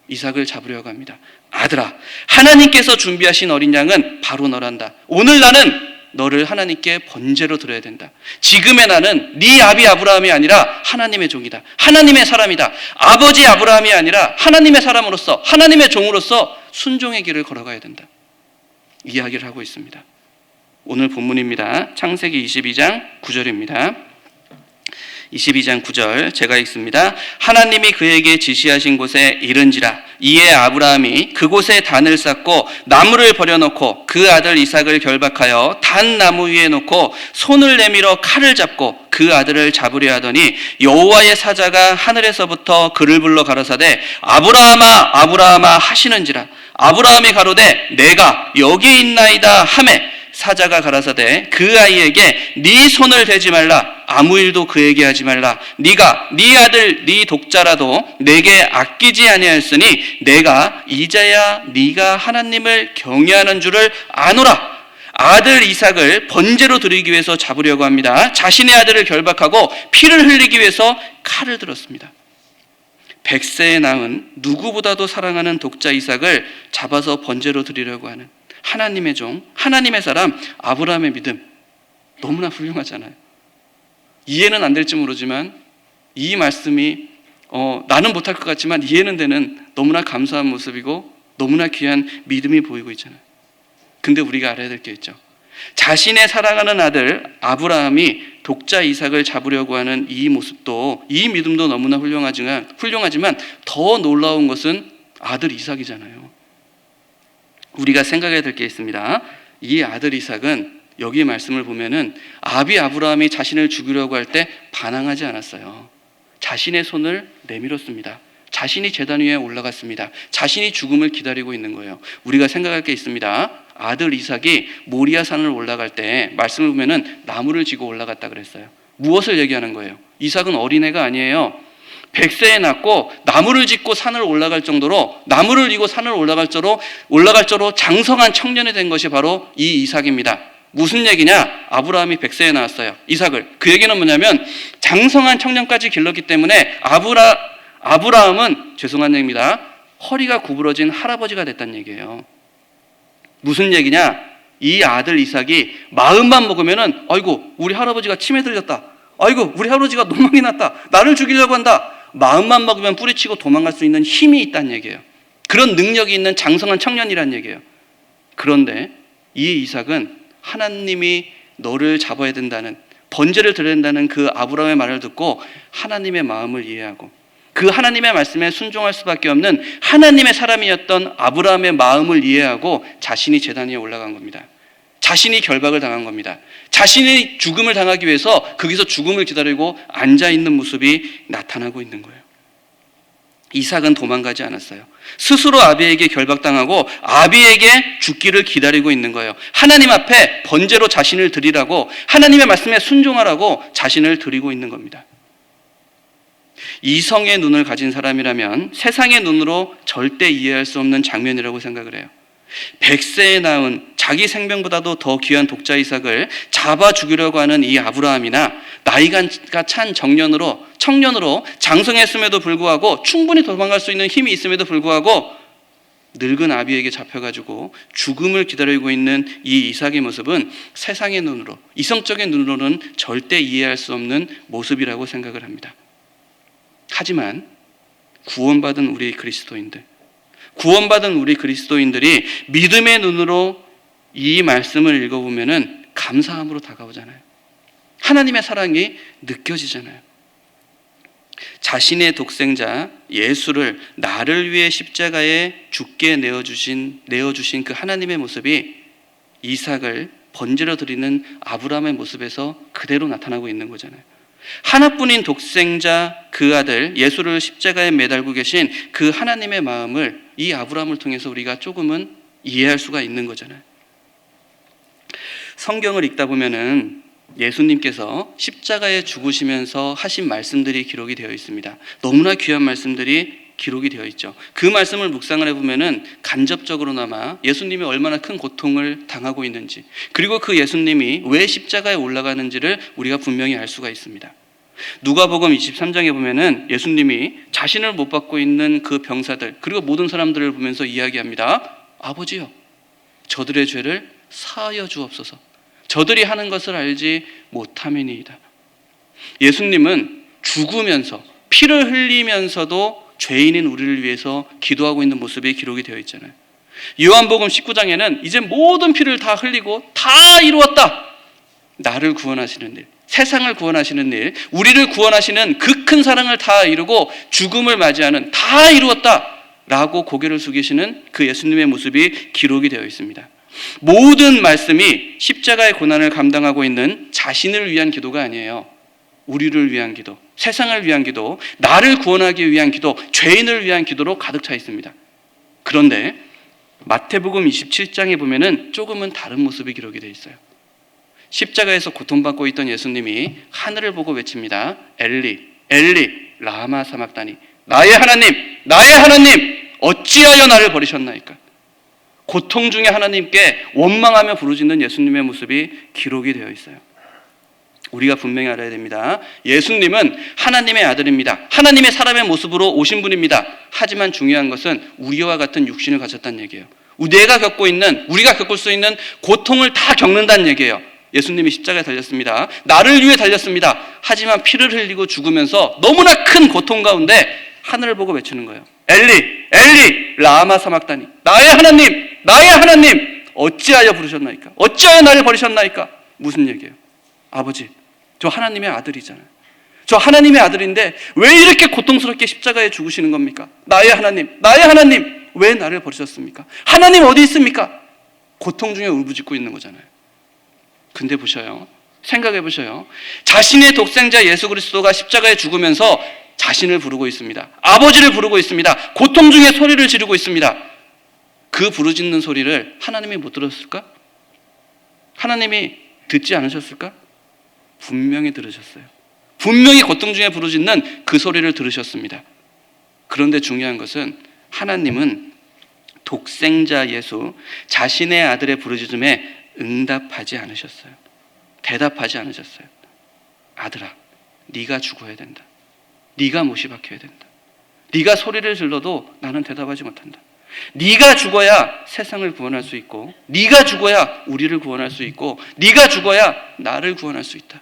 이삭을 잡으려고 합니다. 아들아, 하나님께서 준비하신 어린 양은 바로 너란다. 오늘 나는 너를 하나님께 번제로 드려야 된다. 지금의 나는 네 아비 아브라함이 아니라 하나님의 종이다. 하나님의 사람이다. 아버지 아브라함이 아니라 하나님의 사람으로서, 하나님의 종으로서 순종의 길을 걸어가야 된다. 이야기를 하고 있습니다. 오늘 본문입니다. 창세기 22장 9절입니다. 22장 9절 제가 읽습니다. 하나님이 그에게 지시하신 곳에 이른지라 이에 아브라함이 그곳에 단을 쌓고 나무를 버려놓고 그 아들 이삭을 결박하여 단 나무 위에 놓고 손을 내밀어 칼을 잡고 그 아들을 잡으려 하더니 여호와의 사자가 하늘에서부터 그를 불러 가라사대 아브라함아 아브라함아 하시는지라. 아브라함이 가로되 내가 여기 있나이다 하매 사자가 가라사대 그 아이에게 네 손을 대지 말라. 아무 일도 그에게 하지 말라. 네가 네 아들 네 독자라도 내게 아끼지 아니하였으니 내가 이제야 네가 하나님을 경외하는 줄을 아노라. 아들 이삭을 번제로 드리기 위해서 잡으려고 합니다. 자신의 아들을 결박하고 피를 흘리기 위해서 칼을 들었습니다. 100세에 낳은 누구보다도 사랑하는 독자 이삭을 잡아서 번제로 드리려고 하는 하나님의 종, 하나님의 사람 아브라함의 믿음, 너무나 훌륭하잖아요. 이해는 안 될지 모르지만 이 말씀이 나는 못할 것 같지만 이해는 되는 너무나 감사한 모습이고 너무나 귀한 믿음이 보이고 있잖아요. 근데 우리가 알아야 될 게 있죠. 자신의 사랑하는 아들 아브라함이 독자 이삭을 잡으려고 하는 이 모습도, 이 믿음도 너무나 훌륭하지만 더 놀라운 것은 아들 이삭이잖아요. 우리가 생각해야 될 게 있습니다. 이 아들 이삭은 여기 말씀을 보면은 아비 아브라함이 자신을 죽이려고 할 때 반항하지 않았어요. 자신의 손을 내밀었습니다. 자신이 제단 위에 올라갔습니다. 자신이 죽음을 기다리고 있는 거예요. 우리가 생각할 게 있습니다. 아들 이삭이 모리아 산을 올라갈 때 말씀을 보면은 나무를 지고 올라갔다 그랬어요. 무엇을 얘기하는 거예요? 이삭은 어린애가 아니에요. 100세에 낳고 나무를 짓고 산을 올라갈 정도로, 나무를 이고 산을 올라갈 정도로 장성한 청년이 된 것이 바로 이 이삭입니다. 무슨 얘기냐? 아브라함이 100세에 낳았어요, 이삭을. 그 얘기는 뭐냐면 장성한 청년까지 길렀기 때문에 아브라함은 죄송한 얘기입니다. 허리가 구부러진 할아버지가 됐다는 얘기예요. 무슨 얘기냐? 이 아들 이삭이 마음만 먹으면은 아이고 우리 할아버지가 치매 들렸다. 아이고 우리 할아버지가 노망이 났다. 나를 죽이려고 한다. 마음만 먹으면 뿌리치고 도망갈 수 있는 힘이 있다는 얘기예요. 그런 능력이 있는 장성한 청년이라는 얘기예요. 그런데 이 이삭은 하나님이 너를 잡아야 된다는, 번제를 드려야 된다는 그 아브라함의 말을 듣고 하나님의 마음을 이해하고 그 하나님의 말씀에 순종할 수밖에 없는 하나님의 사람이었던 아브라함의 마음을 이해하고 자신이 제단 위에 올라간 겁니다. 자신이 결박을 당한 겁니다. 자신이 죽음을 당하기 위해서 거기서 죽음을 기다리고 앉아있는 모습이 나타나고 있는 거예요. 이삭은 도망가지 않았어요. 스스로 아비에게 결박당하고 아비에게 죽기를 기다리고 있는 거예요. 하나님 앞에 번제로 자신을 드리라고, 하나님의 말씀에 순종하라고 자신을 드리고 있는 겁니다. 이성의 눈을 가진 사람이라면 세상의 눈으로 절대 이해할 수 없는 장면이라고 생각을 해요. 100세에 낳은 자기 생명보다도 더 귀한 독자 이삭을 잡아 죽이려고 하는 이 아브라함이나 나이가 찬 청년으로 장성했음에도 불구하고 충분히 도망갈 수 있는 힘이 있음에도 불구하고 늙은 아비에게 잡혀가지고 죽음을 기다리고 있는 이 이삭의 모습은 세상의 눈으로, 이성적인 눈으로는 절대 이해할 수 없는 모습이라고 생각을 합니다. 하지만 구원받은 우리 그리스도인들이 믿음의 눈으로 이 말씀을 읽어보면 감사함으로 다가오잖아요. 하나님의 사랑이 느껴지잖아요. 자신의 독생자 예수를 나를 위해 십자가에 죽게 내어주신 그 하나님의 모습이 이삭을 번제로 드리는 아브라함의 모습에서 그대로 나타나고 있는 거잖아요. 하나뿐인 독생자 그 아들 예수를 십자가에 매달고 계신 그 하나님의 마음을 이 아브라함을 통해서 우리가 조금은 이해할 수가 있는 거잖아요. 성경을 읽다 보면은 예수님께서 십자가에 죽으시면서 하신 말씀들이 기록이 되어 있습니다. 너무나 귀한 말씀들이 기록이 되어 있죠. 그 말씀을 묵상을 해보면은 간접적으로나마 예수님이 얼마나 큰 고통을 당하고 있는지, 그리고 그 예수님이 왜 십자가에 올라가는지를 우리가 분명히 알 수가 있습니다. 누가복음 23장에 보면은 예수님이 자신을 못 받고 있는 그 병사들, 그리고 모든 사람들을 보면서 이야기합니다. 아버지요, 저들의 죄를 사하여 주옵소서. 저들이 하는 것을 알지 못함이니이다. 예수님은 죽으면서 피를 흘리면서도 죄인인 우리를 위해서 기도하고 있는 모습이 기록이 되어 있잖아요. 요한복음 19장에는 이제 모든 피를 다 흘리고 다 이루었다. 나를 구원하시는 일, 세상을 구원하시는 일, 우리를 구원하시는 그 큰 사랑을 다 이루고 죽음을 맞이하는, 다 이루었다 라고 고개를 숙이시는 그 예수님의 모습이 기록이 되어 있습니다. 모든 말씀이 십자가의 고난을 감당하고 있는 자신을 위한 기도가 아니에요. 우리를 위한 기도, 세상을 위한 기도, 나를 구원하기 위한 기도, 죄인을 위한 기도로 가득 차 있습니다. 그런데 마태복음 27장에 보면은 조금은 다른 모습이 기록이 되어 있어요. 십자가에서 고통받고 있던 예수님이 하늘을 보고 외칩니다. 엘리, 엘리, 라마 사막다니. 나의 하나님, 나의 하나님, 어찌하여 나를 버리셨나이까. 고통 중에 하나님께 원망하며 부르짖는 예수님의 모습이 기록이 되어 있어요. 우리가 분명히 알아야 됩니다. 예수님은 하나님의 아들입니다. 하나님의 사람의 모습으로 오신 분입니다. 하지만 중요한 것은 우리와 같은 육신을 가졌다는 얘기예요. 우리가 겪을 수 있는 고통을 다 겪는다는 얘기예요. 예수님이 십자가에 달렸습니다. 나를 위해 달렸습니다. 하지만 피를 흘리고 죽으면서 너무나 큰 고통 가운데 하늘을 보고 외치는 거예요. 엘리, 엘리, 라마 사막다니. 나의 하나님, 나의 하나님, 어찌하여 부르셨나이까? 어찌하여 나를 버리셨나이까? 무슨 얘기예요? 아버지, 저 하나님의 아들이잖아요. 저 하나님의 아들인데 왜 이렇게 고통스럽게 십자가에 죽으시는 겁니까? 나의 하나님, 나의 하나님, 왜 나를 버리셨습니까? 하나님 어디 있습니까? 고통 중에 울부짖고 있는 거잖아요. 근데 보셔요. 생각해 보셔요. 자신의 독생자 예수 그리스도가 십자가에 죽으면서 자신을 부르고 있습니다. 아버지를 부르고 있습니다. 고통 중에 소리를 지르고 있습니다. 그 부르짖는 소리를 하나님이 못 들었을까? 하나님이 듣지 않으셨을까? 분명히 들으셨어요. 분명히 고통 중에 부르짖는 그 소리를 들으셨습니다. 그런데 중요한 것은 하나님은 독생자 예수, 자신의 아들의 부르짖음에 응답하지 않으셨어요. 대답하지 않으셨어요. 아들아, 네가 죽어야 된다. 네가 못이 박혀야 된다. 네가 소리를 질러도 나는 대답하지 못한다. 네가 죽어야 세상을 구원할 수 있고, 네가 죽어야 우리를 구원할 수 있고, 네가 죽어야 나를 구원할 수 있다.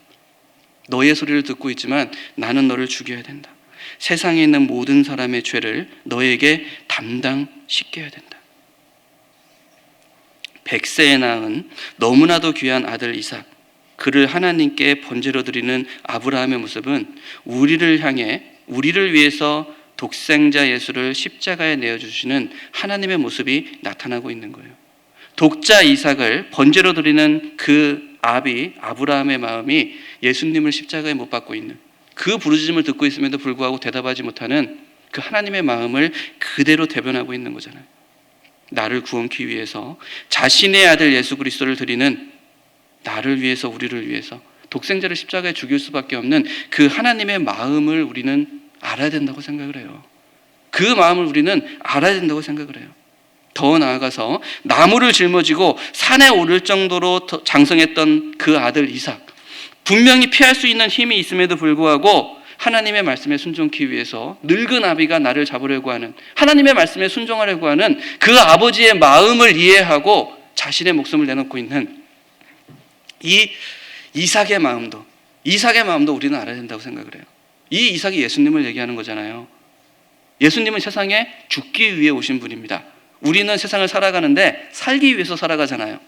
너의 소리를 듣고 있지만 나는 너를 죽여야 된다. 세상에 있는 모든 사람의 죄를 너에게 담당시켜야 된다. 100세에 낳은 너무나도 귀한 아들 이삭, 그를 하나님께 번제로 드리는 아브라함의 모습은 우리를 향해, 우리를 위해서 독생자 예수를 십자가에 내어주시는 하나님의 모습이 나타나고 있는 거예요. 독자 이삭을 번제로 드리는 그 아브라함의 마음이 예수님을 십자가에 못 박고 있는, 그 부르짖음을 듣고 있음에도 불구하고 대답하지 못하는 그 하나님의 마음을 그대로 대변하고 있는 거잖아요. 나를 구원기 위해서 자신의 아들 예수 그리스도를 드리는, 나를 위해서, 우리를 위해서 독생자를 십자가에 죽일 수밖에 없는 그 하나님의 마음을 우리는 알아야 된다고 생각을 해요. 그 마음을 우리는 알아야 된다고 생각을 해요. 더 나아가서 나무를 짊어지고 산에 오를 정도로 장성했던 그 아들 이삭, 분명히 피할 수 있는 힘이 있음에도 불구하고 하나님의 말씀에 순종하기 위해서 늙은 아비가 나를 잡으려고 하는, 하나님의 말씀에 순종하려고 하는 그 아버지의 마음을 이해하고 자신의 목숨을 내놓고 있는 이 이삭의 마음도 우리는 알아야 된다고 생각을 해요. 이 이삭이 예수님을 얘기하는 거잖아요. 예수님은 세상에 죽기 위해 오신 분입니다. 우리는 세상을 살아가는데 살기 위해서 살아가잖아요.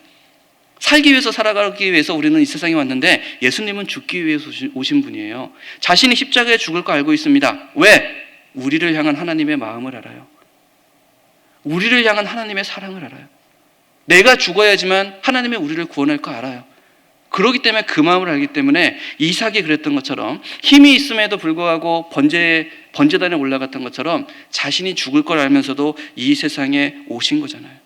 살기 위해서, 살아가기 위해서 우리는 이 세상에 왔는데 예수님은 죽기 위해서 오신 분이에요. 자신이 십자가에 죽을 거 알고 있습니다. 왜? 우리를 향한 하나님의 마음을 알아요. 우리를 향한 하나님의 사랑을 알아요. 내가 죽어야지만 하나님의 우리를 구원할 거 알아요. 그렇기 때문에 그 마음을 알기 때문에 이삭이 그랬던 것처럼, 힘이 있음에도 불구하고 번제단에 올라갔던 것처럼 자신이 죽을 걸 알면서도 이 세상에 오신 거잖아요.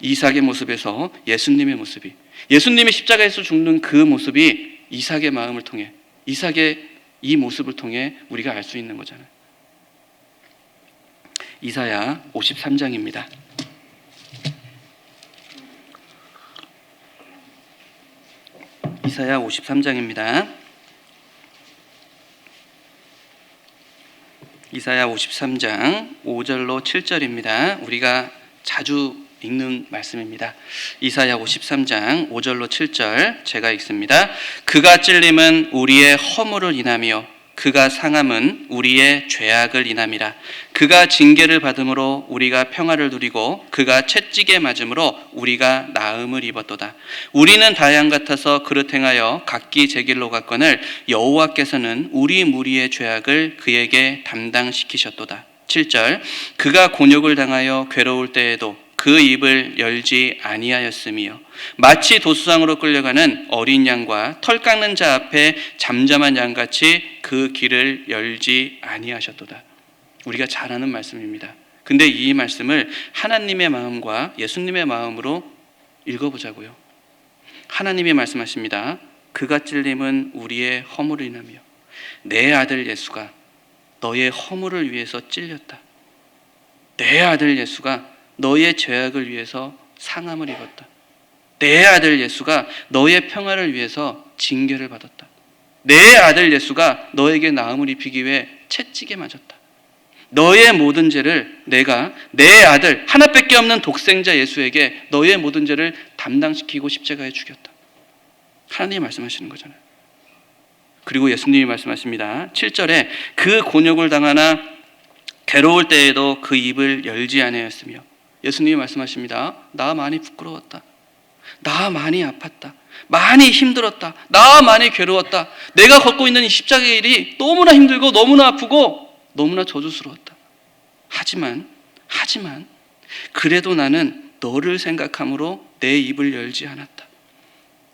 이삭의 모습에서 예수님의 모습이, 예수님이 십자가에서 죽는 그 모습이 이삭의 마음을 통해, 이삭의 이 모습을 통해 우리가 알 수 있는 거잖아요. 이사야 53장입니다. 이사야 53장입니다. 이사야 53장 5절로 7절입니다. 우리가 자주 읽는 말씀입니다. 이사야 53장 5절로 7절 제가 읽습니다. 그가 찔림은 우리의 허물을 인하며 그가 상함은 우리의 죄악을 인함이라. 그가 징계를 받음으로 우리가 평화를 누리고 그가 채찍에 맞음으로 우리가 나음을 입었도다. 우리는 다양 같아서 그릇 행하여 각기 제 길로 갔거늘 여호와께서는 우리 무리의 죄악을 그에게 담당시키셨도다. 7절 그가 곤욕을 당하여 괴로울 때에도 그 입을 열지 아니하였으며 마치 도수상으로 끌려가는 어린 양과 털 깎는 자 앞에 잠잠한 양같이 그 길을 열지 아니하셨도다. 우리가 잘 아는 말씀입니다. 근데 이 말씀을 하나님의 마음과 예수님의 마음으로 읽어보자고요. 하나님이 말씀하십니다. 그가 찔림은 우리의 허물을 인하며 내 아들 예수가 너의 허물을 위해서 찔렸다. 내 아들 예수가 너의 죄악을 위해서 상함을 입었다. 내 아들 예수가 너의 평화를 위해서 징계를 받았다. 내 아들 예수가 너에게 나음을 입히기 위해 채찍에 맞았다. 너의 모든 죄를 내가 내 아들 하나밖에 없는 독생자 예수에게 너의 모든 죄를 담당시키고 십자가에 죽였다. 하나님이 말씀하시는 거잖아요. 그리고 예수님이 말씀하십니다. 7절에 그 곤욕을 당하나 괴로울 때에도 그 입을 열지 아니하였으며, 예수님이 말씀하십니다. 나 많이 부끄러웠다. 나 많이 아팠다. 많이 힘들었다. 나 많이 괴로웠다. 내가 걷고 있는 이 십자가의 일이 너무나 힘들고 너무나 아프고 너무나 저주스러웠다. 하지만 그래도 나는 너를 생각함으로 내 입을 열지 않았다.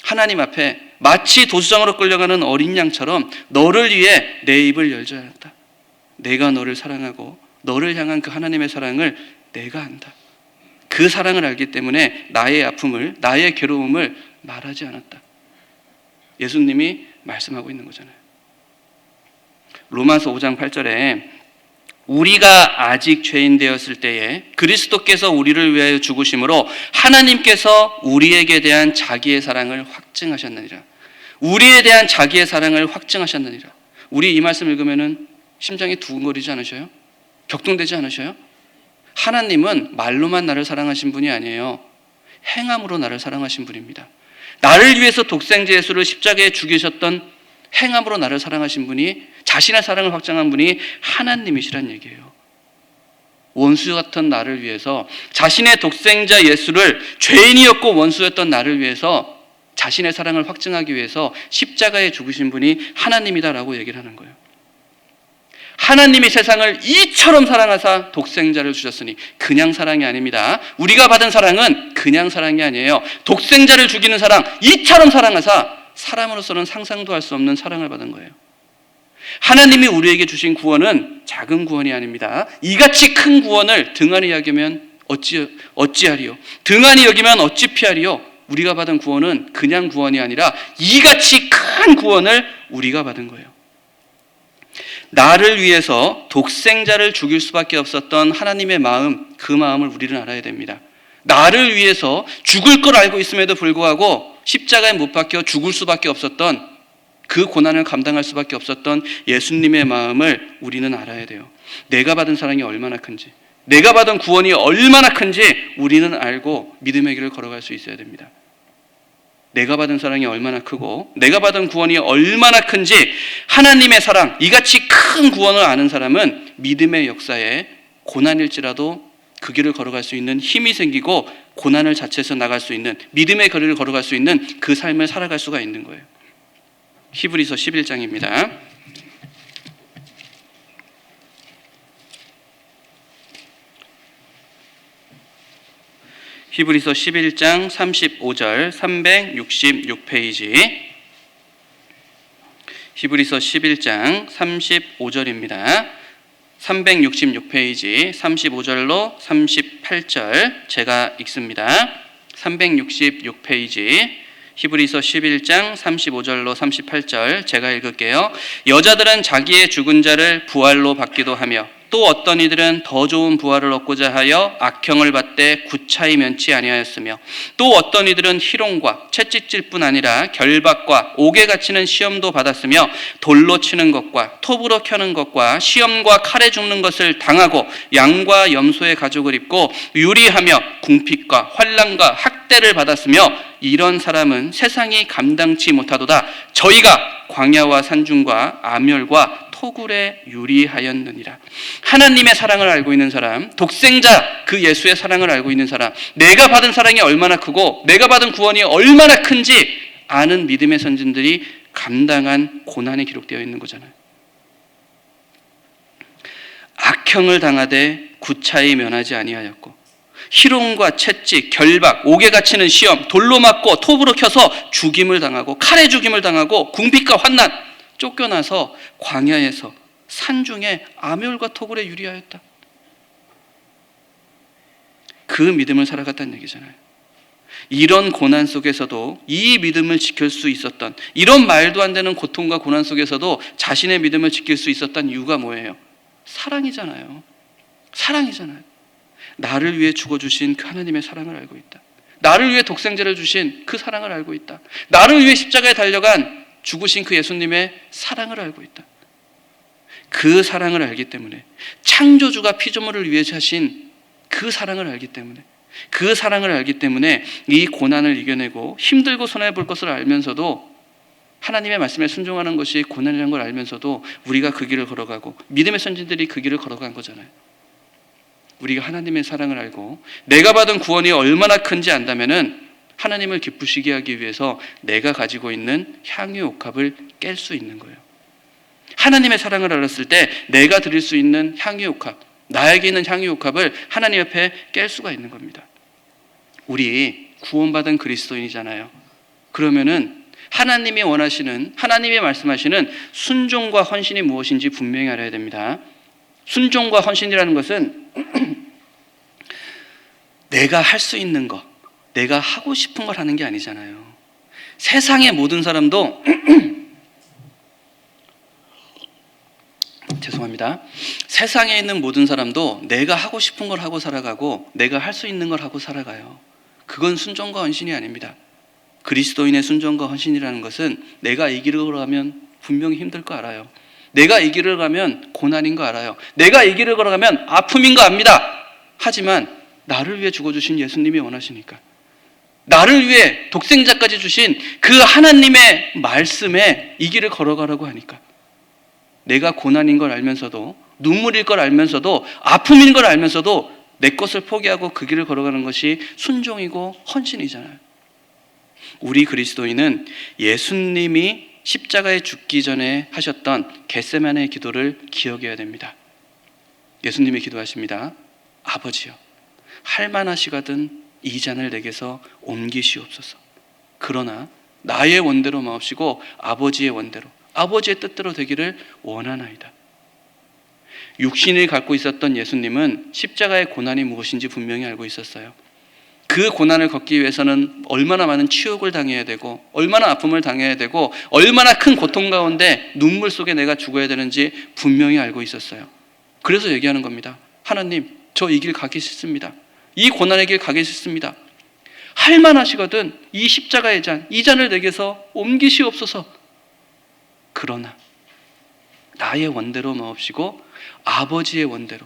하나님 앞에 마치 도수장으로 끌려가는 어린 양처럼 너를 위해 내 입을 열지 않았다. 내가 너를 사랑하고 너를 향한 그 하나님의 사랑을 내가 안다. 그 사랑을 알기 때문에 나의 아픔을, 나의 괴로움을 말하지 않았다. 예수님이 말씀하고 있는 거잖아요. 로마서 5장 8절에 우리가 아직 죄인 되었을 때에 그리스도께서 우리를 위하여 죽으심으로 하나님께서 우리에게 대한 자기의 사랑을 확증하셨느니라. 우리에 대한 자기의 사랑을 확증하셨느니라. 우리 이 말씀 읽으면 심장이 두근거리지 않으셔요? 격동되지 않으셔요? 하나님은 말로만 나를 사랑하신 분이 아니에요. 행함으로 나를 사랑하신 분입니다. 나를 위해서 독생자 예수를 십자가에 죽이셨던 행함으로 나를 사랑하신 분이, 자신의 사랑을 확증한 분이 하나님이시란 얘기예요. 원수 같은 나를 위해서, 자신의 독생자 예수를, 죄인이었고 원수였던 나를 위해서 자신의 사랑을 확증하기 위해서 십자가에 죽으신 분이 하나님이다라고 얘기를 하는 거예요. 하나님이 세상을 이처럼 사랑하사 독생자를 주셨으니 그냥 사랑이 아닙니다. 우리가 받은 사랑은 그냥 사랑이 아니에요. 독생자를 죽이는 사랑, 이처럼 사랑하사 사람으로서는 상상도 할 수 없는 사랑을 받은 거예요. 하나님이 우리에게 주신 구원은 작은 구원이 아닙니다. 이같이 큰 구원을 등한히 여기면 어찌하리요? 등한히 여기면 어찌 피하리요? 우리가 받은 구원은 그냥 구원이 아니라 이같이 큰 구원을 우리가 받은 거예요. 나를 위해서 독생자를 죽일 수밖에 없었던 하나님의 마음, 그 마음을 우리는 알아야 됩니다. 나를 위해서 죽을 걸 알고 있음에도 불구하고 십자가에 못 박혀 죽을 수밖에 없었던, 그 고난을 감당할 수밖에 없었던 예수님의 마음을 우리는 알아야 돼요. 내가 받은 사랑이 얼마나 큰지, 내가 받은 구원이 얼마나 큰지 우리는 알고 믿음의 길을 걸어갈 수 있어야 됩니다. 내가 받은 사랑이 얼마나 크고 내가 받은 구원이 얼마나 큰지, 하나님의 사랑, 이같이 큰 구원을 아는 사람은 믿음의 역사에 고난일지라도 그 길을 걸어갈 수 있는 힘이 생기고 고난을 자체에서 나갈 수 있는, 믿음의 거리를 걸어갈 수 있는 그 삶을 살아갈 수가 있는 거예요. 히브리서 11장입니다. 히브리서 11장 35절 366페이지, 히브리서 11장 35절입니다. 366페이지 35절로 38절 제가 읽습니다. 366페이지 히브리서 11장 35절로 38절 제가 읽을게요. 여자들은 자기의 죽은 자를 부활로 받기도 하며 또 어떤 이들은 더 좋은 부활을 얻고자 하여 악형을 받되 구차히 면치 아니하였으며 또 어떤 이들은 희롱과 채찍질 뿐 아니라 결박과 옥에 갇히는 시험도 받았으며 돌로 치는 것과 톱으로 켜는 것과 시험과 칼에 죽는 것을 당하고 양과 염소의 가죽을 입고 유리하며 궁핍과 환난과 학대를 받았으며 이런 사람은 세상이 감당치 못하도다. 저희가 광야와 산중과 암열과 토굴에 유리하였느니라. 하나님의 사랑을 알고 있는 사람, 독생자 그 예수의 사랑을 알고 있는 사람, 내가 받은 사랑이 얼마나 크고 내가 받은 구원이 얼마나 큰지 아는 믿음의 선진들이 감당한 고난이 기록되어 있는 거잖아요. 악형을 당하되 구차히 면하지 아니하였고 희롱과 채찍, 결박, 옥에 갇히는 시험, 돌로 맞고 톱으로 켜서 죽임을 당하고 칼에 죽임을 당하고 궁핍과 환난, 쫓겨나서 광야에서 산중에 암열과 토굴에 유리하였다. 그 믿음을 살아갔다는 얘기잖아요. 이런 고난 속에서도 이 믿음을 지킬 수 있었던, 이런 말도 안 되는 고통과 고난 속에서도 자신의 믿음을 지킬 수 있었던 이유가 뭐예요? 사랑이잖아요. 사랑이잖아요. 나를 위해 죽어주신 그 하나님의 사랑을 알고 있다. 나를 위해 독생자를 주신 그 사랑을 알고 있다. 나를 위해 십자가에 달려간 죽으신 그 예수님의 사랑을 알고 있다. 그 사랑을 알기 때문에, 창조주가 피조물을 위해 하신 그 사랑을 알기 때문에, 그 사랑을 알기 때문에 이 고난을 이겨내고 힘들고 손해볼 것을 알면서도, 하나님의 말씀에 순종하는 것이 고난이라는 걸 알면서도 우리가 그 길을 걸어가고 믿음의 선진들이 그 길을 걸어간 거잖아요. 우리가 하나님의 사랑을 알고 내가 받은 구원이 얼마나 큰지 안다면은 하나님을 기쁘시게 하기 위해서 내가 가지고 있는 향유 옥합을 깰 수 있는 거예요. 하나님의 사랑을 알았을 때 내가 드릴 수 있는 향유 옥합, 나에게 있는 향유 옥합을 하나님 앞에 깰 수가 있는 겁니다. 우리 구원받은 그리스도인이잖아요. 그러면은 하나님이 원하시는, 하나님이 말씀하시는 순종과 헌신이 무엇인지 분명히 알아야 됩니다. 순종과 헌신이라는 것은 내가 할 수 있는 것, 내가 하고 싶은 걸 하는 게 아니잖아요. 세상의 모든 사람도 죄송합니다. 세상에 있는 모든 사람도 내가 하고 싶은 걸 하고 살아가고 내가 할 수 있는 걸 하고 살아가요. 그건 순종과 헌신이 아닙니다. 그리스도인의 순종과 헌신이라는 것은 내가 이 길을 걸어가면 분명히 힘들 거 알아요. 내가 이 길을 가면 고난인 거 알아요. 내가 이 길을 걸어가면 아픔인 거 압니다. 하지만 나를 위해 죽어주신 예수님이 원하시니까, 나를 위해 독생자까지 주신 그 하나님의 말씀에 이 길을 걸어가라고 하니까, 내가 고난인 걸 알면서도, 눈물일 걸 알면서도, 아픔인 걸 알면서도 내 것을 포기하고 그 길을 걸어가는 것이 순종이고 헌신이잖아요. 우리 그리스도인은 예수님이 십자가에 죽기 전에 하셨던 겟세마네의 기도를 기억해야 됩니다. 예수님이 기도하십니다. 아버지여, 할만하시거든 이 잔을 내게서 옮기시옵소서. 그러나 나의 원대로 마옵시고 아버지의 원대로, 아버지의 뜻대로 되기를 원하나이다. 육신을 갖고 있었던 예수님은 십자가의 고난이 무엇인지 분명히 알고 있었어요. 그 고난을 걷기 위해서는 얼마나 많은 치욕을 당해야 되고, 얼마나 아픔을 당해야 되고, 얼마나 큰 고통 가운데 눈물 속에 내가 죽어야 되는지 분명히 알고 있었어요. 그래서 얘기하는 겁니다. 하나님, 저 이 길 가기 싫습니다. 이 고난의 길 가기 싫습니다. 할만하시거든 이 십자가의 잔, 이 잔을 내게서 옮기시옵소서. 그러나 나의 원대로 마옵시고 아버지의 원대로,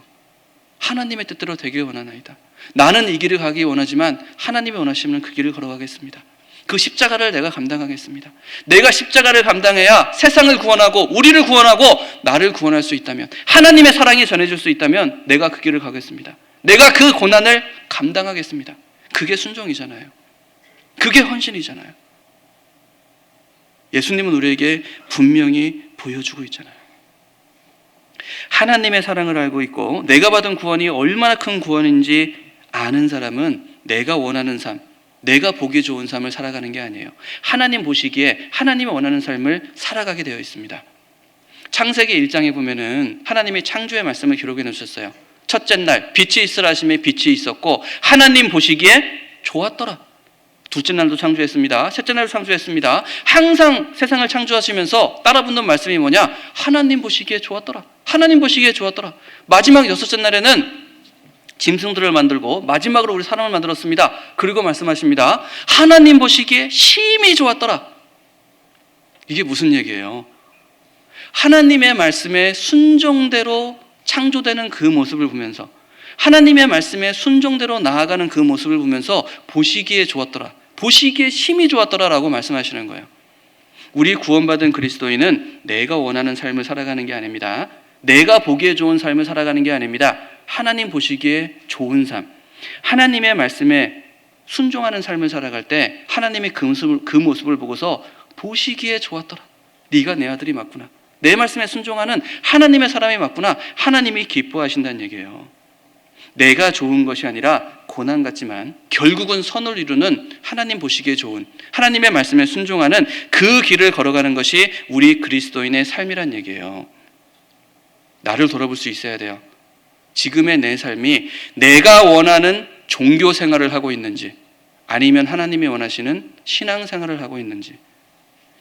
하나님의 뜻대로 되길 원하나이다. 나는 이 길을 가기 원하지만 하나님이 원하시면 그 길을 걸어가겠습니다. 그 십자가를 내가 감당하겠습니다. 내가 십자가를 감당해야 세상을 구원하고 우리를 구원하고 나를 구원할 수 있다면, 하나님의 사랑이 전해질 수 있다면 내가 그 길을 가겠습니다. 내가 그 고난을 감당하겠습니다. 그게 순종이잖아요. 그게 헌신이잖아요. 예수님은 우리에게 분명히 보여주고 있잖아요. 하나님의 사랑을 알고 있고 내가 받은 구원이 얼마나 큰 구원인지 아는 사람은 내가 원하는 삶, 내가 보기 좋은 삶을 살아가는 게 아니에요. 하나님 보시기에 하나님이 원하는 삶을 살아가게 되어 있습니다. 창세기 1장에 보면은 하나님이 창조의 말씀을 기록해 놓으셨어요. 첫째 날 빛이 있으라 하심에 빛이 있었고 하나님 보시기에 좋았더라. 둘째 날도 창조했습니다. 셋째 날도 창조했습니다. 항상 세상을 창조하시면서 따라붙는 말씀이 뭐냐? 하나님 보시기에 좋았더라. 하나님 보시기에 좋았더라. 마지막 여섯째 날에는 짐승들을 만들고 마지막으로 우리 사람을 만들었습니다. 그리고 말씀하십니다. 하나님 보시기에 심히 좋았더라. 이게 무슨 얘기예요? 하나님의 말씀에 순종대로 창조되는 그 모습을 보면서, 하나님의 말씀에 순종대로 나아가는 그 모습을 보면서 보시기에 좋았더라, 보시기에 심히 좋았더라 라고 말씀하시는 거예요. 우리 구원받은 그리스도인은 내가 원하는 삶을 살아가는 게 아닙니다. 내가 보기에 좋은 삶을 살아가는 게 아닙니다. 하나님 보시기에 좋은 삶, 하나님의 말씀에 순종하는 삶을 살아갈 때 하나님이 그 모습을 보고서 보시기에 좋았더라. 네가 내 아들이 맞구나. 내 말씀에 순종하는 하나님의 사람이 맞구나. 하나님이 기뻐하신다는 얘기예요. 내가 좋은 것이 아니라 고난 같지만 결국은 선을 이루는 하나님 보시기에 좋은 하나님의 말씀에 순종하는 그 길을 걸어가는 것이 우리 그리스도인의 삶이란 얘기예요. 나를 돌아볼 수 있어야 돼요. 지금의 내 삶이 내가 원하는 종교 생활을 하고 있는지, 아니면 하나님이 원하시는 신앙 생활을 하고 있는지.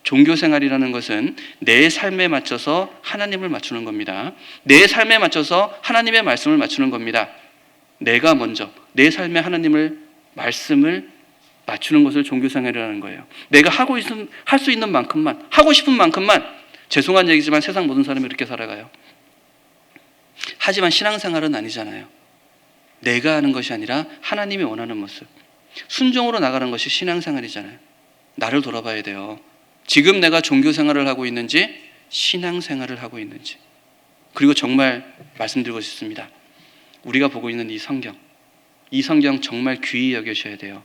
종교 생활이라는 것은 내 삶에 맞춰서 하나님을 맞추는 겁니다. 내 삶에 맞춰서 하나님의 말씀을 맞추는 겁니다. 내가 먼저 내 삶에 하나님을 말씀을 맞추는 것을 종교 생활이라는 거예요. 내가 할 수 있는 만큼만, 하고 싶은 만큼만. 죄송한 얘기지만 세상 모든 사람이 이렇게 살아가요. 하지만 신앙생활은 아니잖아요. 내가 하는 것이 아니라 하나님이 원하는 모습, 순종으로 나가는 것이 신앙생활이잖아요. 나를 돌아봐야 돼요. 지금 내가 종교생활을 하고 있는지 신앙생활을 하고 있는지. 그리고 정말 말씀드리고 싶습니다. 우리가 보고 있는 이 성경 정말 귀히 여기셔야 돼요.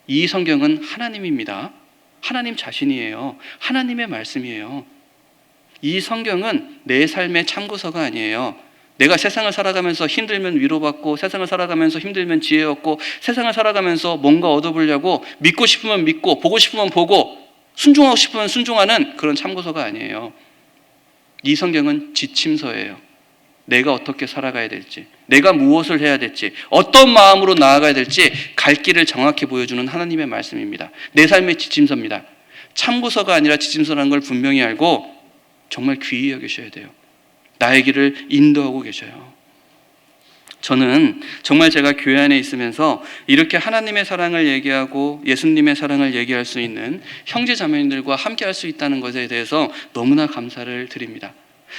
이 성경은 하나님입니다. 하나님 자신이에요. 하나님의 말씀이에요. 이 성경은 내 삶의 참고서가 아니에요. 내가 세상을 살아가면서 힘들면 위로받고, 세상을 살아가면서 힘들면 지혜 얻고, 세상을 살아가면서 뭔가 얻어보려고 믿고 싶으면 믿고, 보고 싶으면 보고, 순종하고 싶으면 순종하는 그런 참고서가 아니에요. 이 성경은 지침서예요. 내가 어떻게 살아가야 될지, 내가 무엇을 해야 될지, 어떤 마음으로 나아가야 될지 갈 길을 정확히 보여주는 하나님의 말씀입니다. 내 삶의 지침서입니다. 참고서가 아니라 지침서라는 걸 분명히 알고 정말 귀히 여기셔야 돼요. 나의 길을 인도하고 계셔요. 저는 정말 제가 교회 안에 있으면서 이렇게 하나님의 사랑을 얘기하고 예수님의 사랑을 얘기할 수 있는 형제 자매님들과 함께 할 수 있다는 것에 대해서 너무나 감사를 드립니다.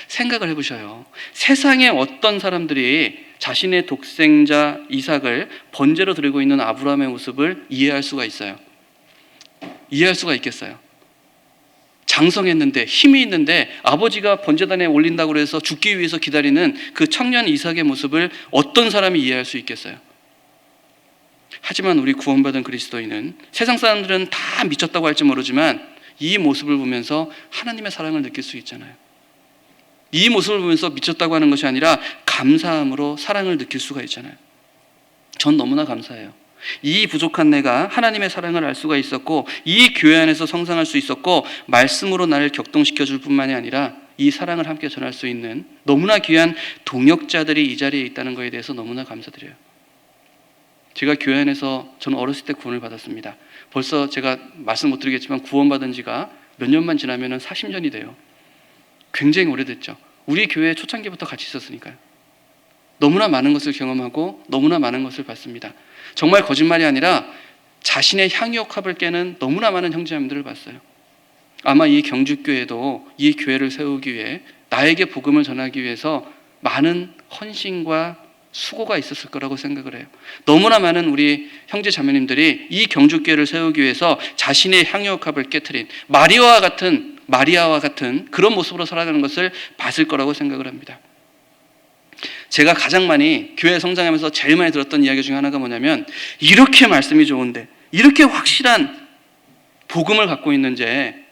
생각을 해보셔요. 세상에 어떤 사람들이 자신의 독생자 이삭을 번제로 드리고 있는 아브라함의 모습을 이해할 수가 있어요? 이해할 수가 있겠어요? 장성했는데, 힘이 있는데 아버지가 번제단에 올린다고 해서 죽기 위해서 기다리는 그 청년 이삭의 모습을 어떤 사람이 이해할 수 있겠어요? 하지만 우리 구원받은 그리스도인은, 세상 사람들은 다 미쳤다고 할지 모르지만 이 모습을 보면서 하나님의 사랑을 느낄 수 있잖아요. 이 모습을 보면서 미쳤다고 하는 것이 아니라 감사함으로 사랑을 느낄 수가 있잖아요. 전 너무나 감사해요. 이 부족한 내가 하나님의 사랑을 알 수가 있었고, 이 교회 안에서 성장할 수 있었고, 말씀으로 나를 격동시켜 줄 뿐만이 아니라 이 사랑을 함께 전할 수 있는 너무나 귀한 동역자들이 이 자리에 있다는 것에 대해서 너무나 감사드려요. 제가 교회 안에서 저는 어렸을 때 구원을 받았습니다. 벌써 제가 말씀 못 드리겠지만 구원받은 지가 몇 년만 지나면 40년이 돼요. 굉장히 오래됐죠. 우리 교회 초창기부터 같이 있었으니까요. 너무나 많은 것을 경험하고 너무나 많은 것을 봤습니다. 정말 거짓말이 아니라 자신의 향유옥합을 깨는 너무나 많은 형제자매들을 봤어요. 아마 이 경주교회도 이 교회를 세우기 위해, 나에게 복음을 전하기 위해서 많은 헌신과 수고가 있었을 거라고 생각을 해요. 너무나 많은 우리 형제 자매님들이 이 경주교회를 세우기 위해서 자신의 향유옥합을 깨트린 마리아와 같은 그런 모습으로 살아가는 것을 봤을 거라고 생각을 합니다. 제가 가장 많이 교회 성장하면서 제일 많이 들었던 이야기 중에 하나가 뭐냐면, 이렇게 말씀이 좋은데, 이렇게 확실한 복음을 갖고 있는데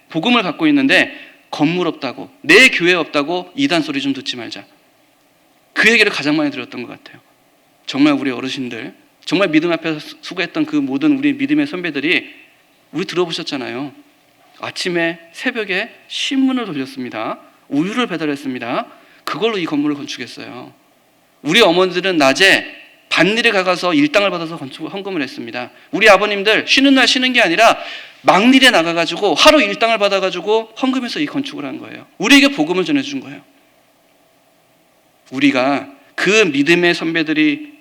건물 없다고, 내 교회 없다고 이단 소리 좀 듣지 말자. 그 얘기를 가장 많이 들었던 것 같아요. 정말 우리 어르신들, 정말 믿음 앞에서 수고했던 그 모든 우리 믿음의 선배들이, 우리 들어보셨잖아요. 아침에 새벽에 신문을 돌렸습니다. 우유를 배달했습니다. 그걸로 이 건물을 건축했어요. 우리 어머니들은 낮에 밭일에 가서 일당을 받아서 헌금을 했습니다. 우리 아버님들 쉬는 날 쉬는 게 아니라 막일에 나가가지고 하루 일당을 받아가지고 헌금해서 이 건축을 한 거예요. 우리에게 복음을 전해준 거예요. 우리가 그 믿음의 선배들이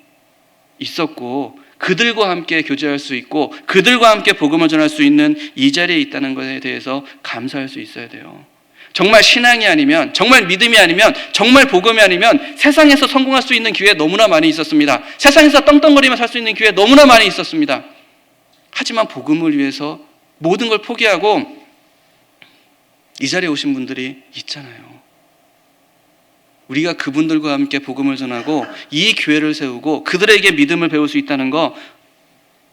있었고, 그들과 함께 교제할 수 있고, 그들과 함께 복음을 전할 수 있는 이 자리에 있다는 것에 대해서 감사할 수 있어야 돼요. 정말 신앙이 아니면, 정말 믿음이 아니면, 정말 복음이 아니면 세상에서 성공할 수 있는 기회 너무나 많이 있었습니다. 세상에서 떵떵거리며 살 수 있는 기회 너무나 많이 있었습니다. 하지만 복음을 위해서 모든 걸 포기하고 이 자리에 오신 분들이 있잖아요. 우리가 그분들과 함께 복음을 전하고 이 교회를 세우고 그들에게 믿음을 배울 수 있다는 거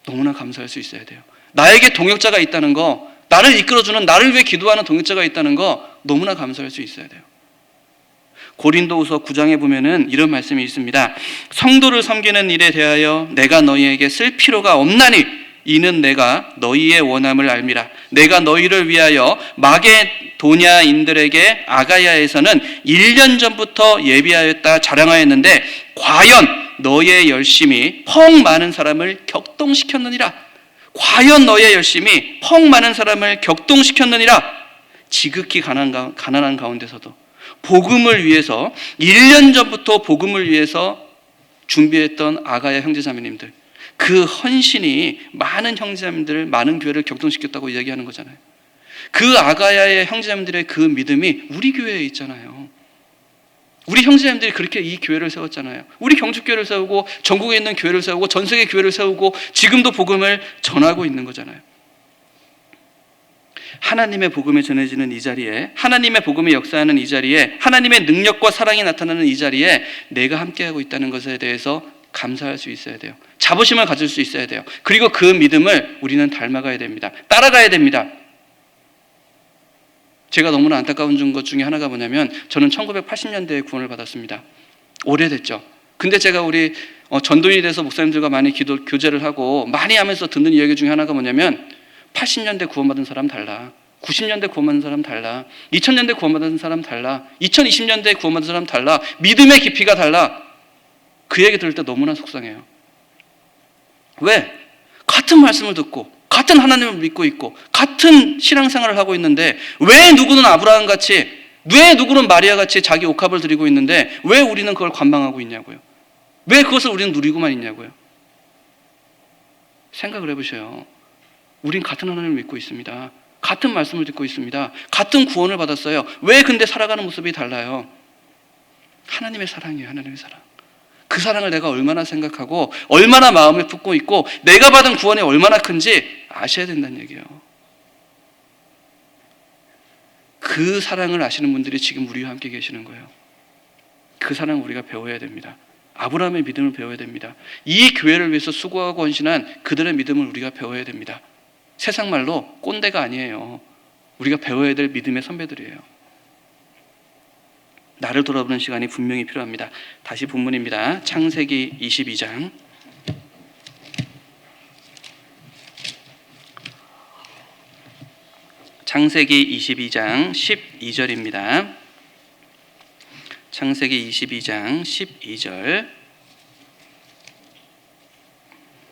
너무나 감사할 수 있어야 돼요. 나에게 동역자가 있다는 거, 나를 이끌어주는, 나를 위해 기도하는 동역자가 있다는 거 너무나 감사할 수 있어야 돼요. 고린도후서 9장에 보면은 이런 말씀이 있습니다. 성도를 섬기는 일에 대하여 내가 너희에게 쓸 필요가 없나니 이는 내가 너희의 원함을 알미라. 내가 너희를 위하여 마게도냐인들에게 아가야에서는 1년 전부터 예비하였다 자랑하였는데 과연 너희의 열심이 펑 많은 사람을 격동시켰느니라. 과연 너희의 열심이 펑 많은 사람을 격동시켰느니라. 지극히 가난한 가운데서도 복음을 위해서 1년 전부터 복음을 위해서 준비했던 아가야 형제자매님들, 그 헌신이 많은 형제자매들을, 많은 교회를 격동시켰다고 이야기하는 거잖아요. 그 아가야의 형제자매들의 그 믿음이 우리 교회에 있잖아요. 우리 형제자매들이 그렇게 이 교회를 세웠잖아요. 우리 경주교회를 세우고 전국에 있는 교회를 세우고 전 세계 교회를 세우고 지금도 복음을 전하고 있는 거잖아요. 하나님의 복음이 전해지는 이 자리에, 하나님의 복음이 역사하는 이 자리에, 하나님의 능력과 사랑이 나타나는 이 자리에 내가 함께하고 있다는 것에 대해서 감사할 수 있어야 돼요. 자부심을 가질 수 있어야 돼요. 그리고 그 믿음을 우리는 닮아가야 됩니다. 따라가야 됩니다. 제가 너무나 안타까운 것 중에 하나가 뭐냐면, 저는 1980년대에 구원을 받았습니다. 오래됐죠. 근데 제가 우리 전도인이 돼서 목사님들과 많이 교제를 하고 많이 하면서 듣는 이야기 중에 하나가 뭐냐면, 80년대 구원받은 사람 달라, 90년대 구원받은 사람 달라, 2000년대 구원받은 사람 달라, 2020년대 구원받은 사람 달라, 믿음의 깊이가 달라. 그 얘기 들을 때 너무나 속상해요. 왜? 같은 말씀을 듣고 같은 하나님을 믿고 있고 같은 신앙생활을 하고 있는데 왜 누구는 아브라함같이, 왜 누구는 마리아같이 자기 옥합을 드리고 있는데 왜 우리는 그걸 관망하고 있냐고요. 왜 그것을 우리는 누리고만 있냐고요. 생각을 해보셔요. 우린 같은 하나님을 믿고 있습니다. 같은 말씀을 듣고 있습니다. 같은 구원을 받았어요. 왜 근데 살아가는 모습이 달라요? 하나님의 사랑이에요. 하나님의 사랑. 그 사랑을 내가 얼마나 생각하고 얼마나 마음에 품고 있고 내가 받은 구원이 얼마나 큰지 아셔야 된다는 얘기예요. 그 사랑을 아시는 분들이 지금 우리와 함께 계시는 거예요. 그 사랑을 우리가 배워야 됩니다. 아브라함의 믿음을 배워야 됩니다. 이 교회를 위해서 수고하고 헌신한 그들의 믿음을 우리가 배워야 됩니다. 세상 말로 꼰대가 아니에요. 우리가 배워야 될 믿음의 선배들이에요. 나를 돌아보는 시간이 분명히 필요합니다. 다시 본문입니다. 창세기 22장. 창세기 22장 12절입니다. 창세기 22장 12절.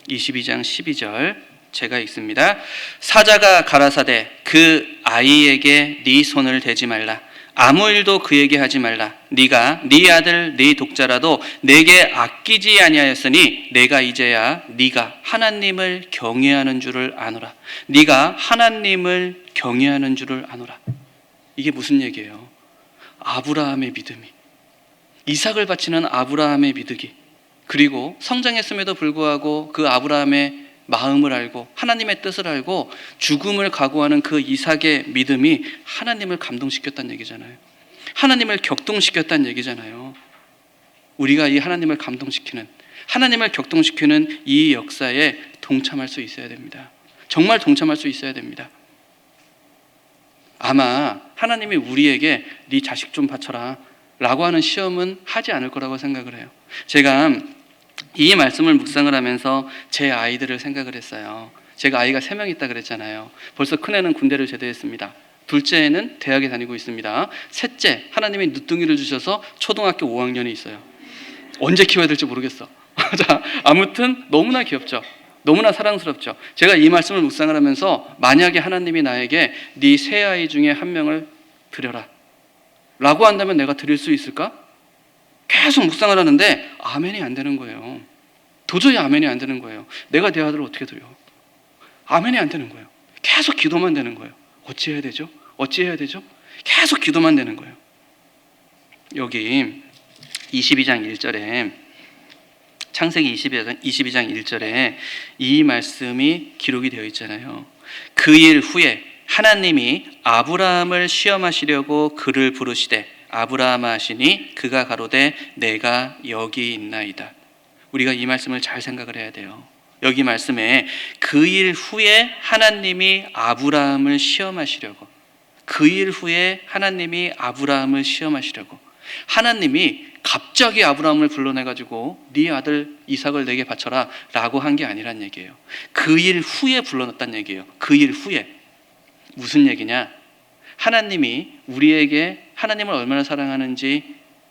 22장 12절 제가 읽습니다. 사자가 가라사대 그 아이에게 네 손을 대지 말라. 아무 일도 그에게 하지 말라. 네가 네 아들 네 독자라도 내게 아끼지 아니하였으니 내가 이제야 네가 하나님을 경외하는 줄을 아노라. 네가 하나님을 경외하는 줄을 아노라. 이게 무슨 얘기예요? 아브라함의 믿음이, 이삭을 바치는 아브라함의 믿음이, 그리고 성장했음에도 불구하고 그 아브라함의 마음을 알고 하나님의 뜻을 알고 죽음을 각오하는 그 이삭의 믿음이 하나님을 감동시켰다는 얘기잖아요. 하나님을 격동시켰다는 얘기잖아요. 우리가 이 하나님을 감동시키는, 하나님을 격동시키는 이 역사에 동참할 수 있어야 됩니다. 정말 동참할 수 있어야 됩니다. 아마 하나님이 우리에게 네 자식 좀 바쳐라 라고 하는 시험은 하지 않을 거라고 생각을 해요. 제가 이 말씀을 묵상을 하면서 제 아이들을 생각을 했어요. 제가 아이가 3명 있다 그랬잖아요. 벌써 큰애는 군대를 제대했습니다. 둘째는 대학에 다니고 있습니다. 셋째, 하나님이 늦둥이를 주셔서 초등학교 5학년이 있어요. 언제 키워야 될지 모르겠어. 자, 아무튼 너무나 귀엽죠. 너무나 사랑스럽죠. 제가 이 말씀을 묵상을 하면서 만약에 하나님이 나에게 네 세 아이 중에 한 명을 드려라 라고 한다면 내가 드릴 수 있을까? 계속 묵상을 하는데 아멘이 안 되는 거예요. 도저히 아멘이 안 되는 거예요. 내가 내 아들을 어떻게 드려? 아멘이 안 되는 거예요. 계속 기도만 되는 거예요. 어찌해야 되죠? 어찌해야 되죠? 계속 기도만 되는 거예요. 여기 22장 1절에, 창세기 22장 1절에 이 말씀이 기록이 되어 있잖아요. 그 일 후에 하나님이 아브라함을 시험하시려고 그를 부르시되 아브라함아 하시니 그가 가로되 내가 여기 있나이다. 우리가 이 말씀을 잘 생각을 해야 돼요. 여기 말씀에 그 일 후에 하나님이 아브라함을 시험하시려고, 그 일 후에 하나님이 아브라함을 시험하시려고, 하나님이 갑자기 아브라함을 불러내가지고 네 아들 이삭을 내게 바쳐라 라고 한 게 아니란 얘기예요. 그 일 후에 불러냈단 얘기예요. 그 일 후에. 무슨 얘기냐? 하나님이 우리에게 하나님을 얼마나 사랑하는지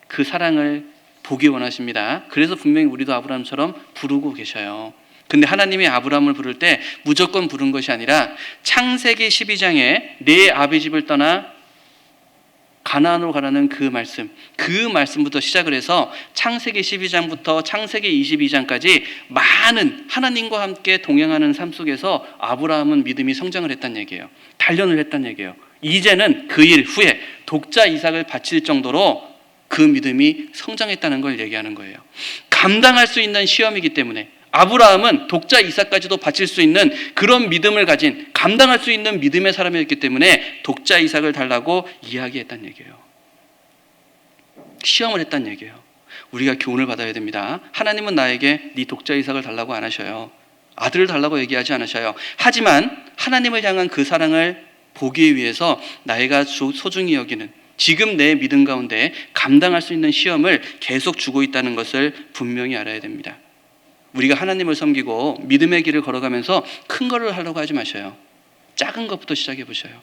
그 사랑을 보기 원하십니다. 그래서 분명히 우리도 아브라함처럼 부르고 계셔요. 근데 하나님이 아브라함을 부를 때 무조건 부른 것이 아니라 창세기 12장에 내 아비 집을 떠나 가나안으로 가라는 그 말씀부터 시작을 해서 창세기 12장부터 창세기 22장까지 많은 하나님과 함께 동행하는 삶 속에서 아브라함은 믿음이 성장을 했다는 얘기예요. 단련을 했다는 얘기예요. 이제는 그 일 후에 독자 이삭을 바칠 정도로 그 믿음이 성장했다는 걸 얘기하는 거예요. 감당할 수 있는 시험이기 때문에 아브라함은 독자 이삭까지도 바칠 수 있는 그런 믿음을 가진, 감당할 수 있는 믿음의 사람이었기 때문에 독자 이삭을 달라고 이야기했다는 얘기예요. 시험을 했다는 얘기예요. 우리가 교훈을 받아야 됩니다. 하나님은 나에게 네 독자 이삭을 달라고 안 하셔요. 아들을 달라고 얘기하지 않으셔요. 하지만 하나님을 향한 그 사랑을 보기 위해서 나이가 소중히 여기는, 지금 내 믿음 가운데 감당할 수 있는 시험을 계속 주고 있다는 것을 분명히 알아야 됩니다. 우리가 하나님을 섬기고 믿음의 길을 걸어가면서 큰 거를 하려고 하지 마셔요. 작은 것부터 시작해 보셔요.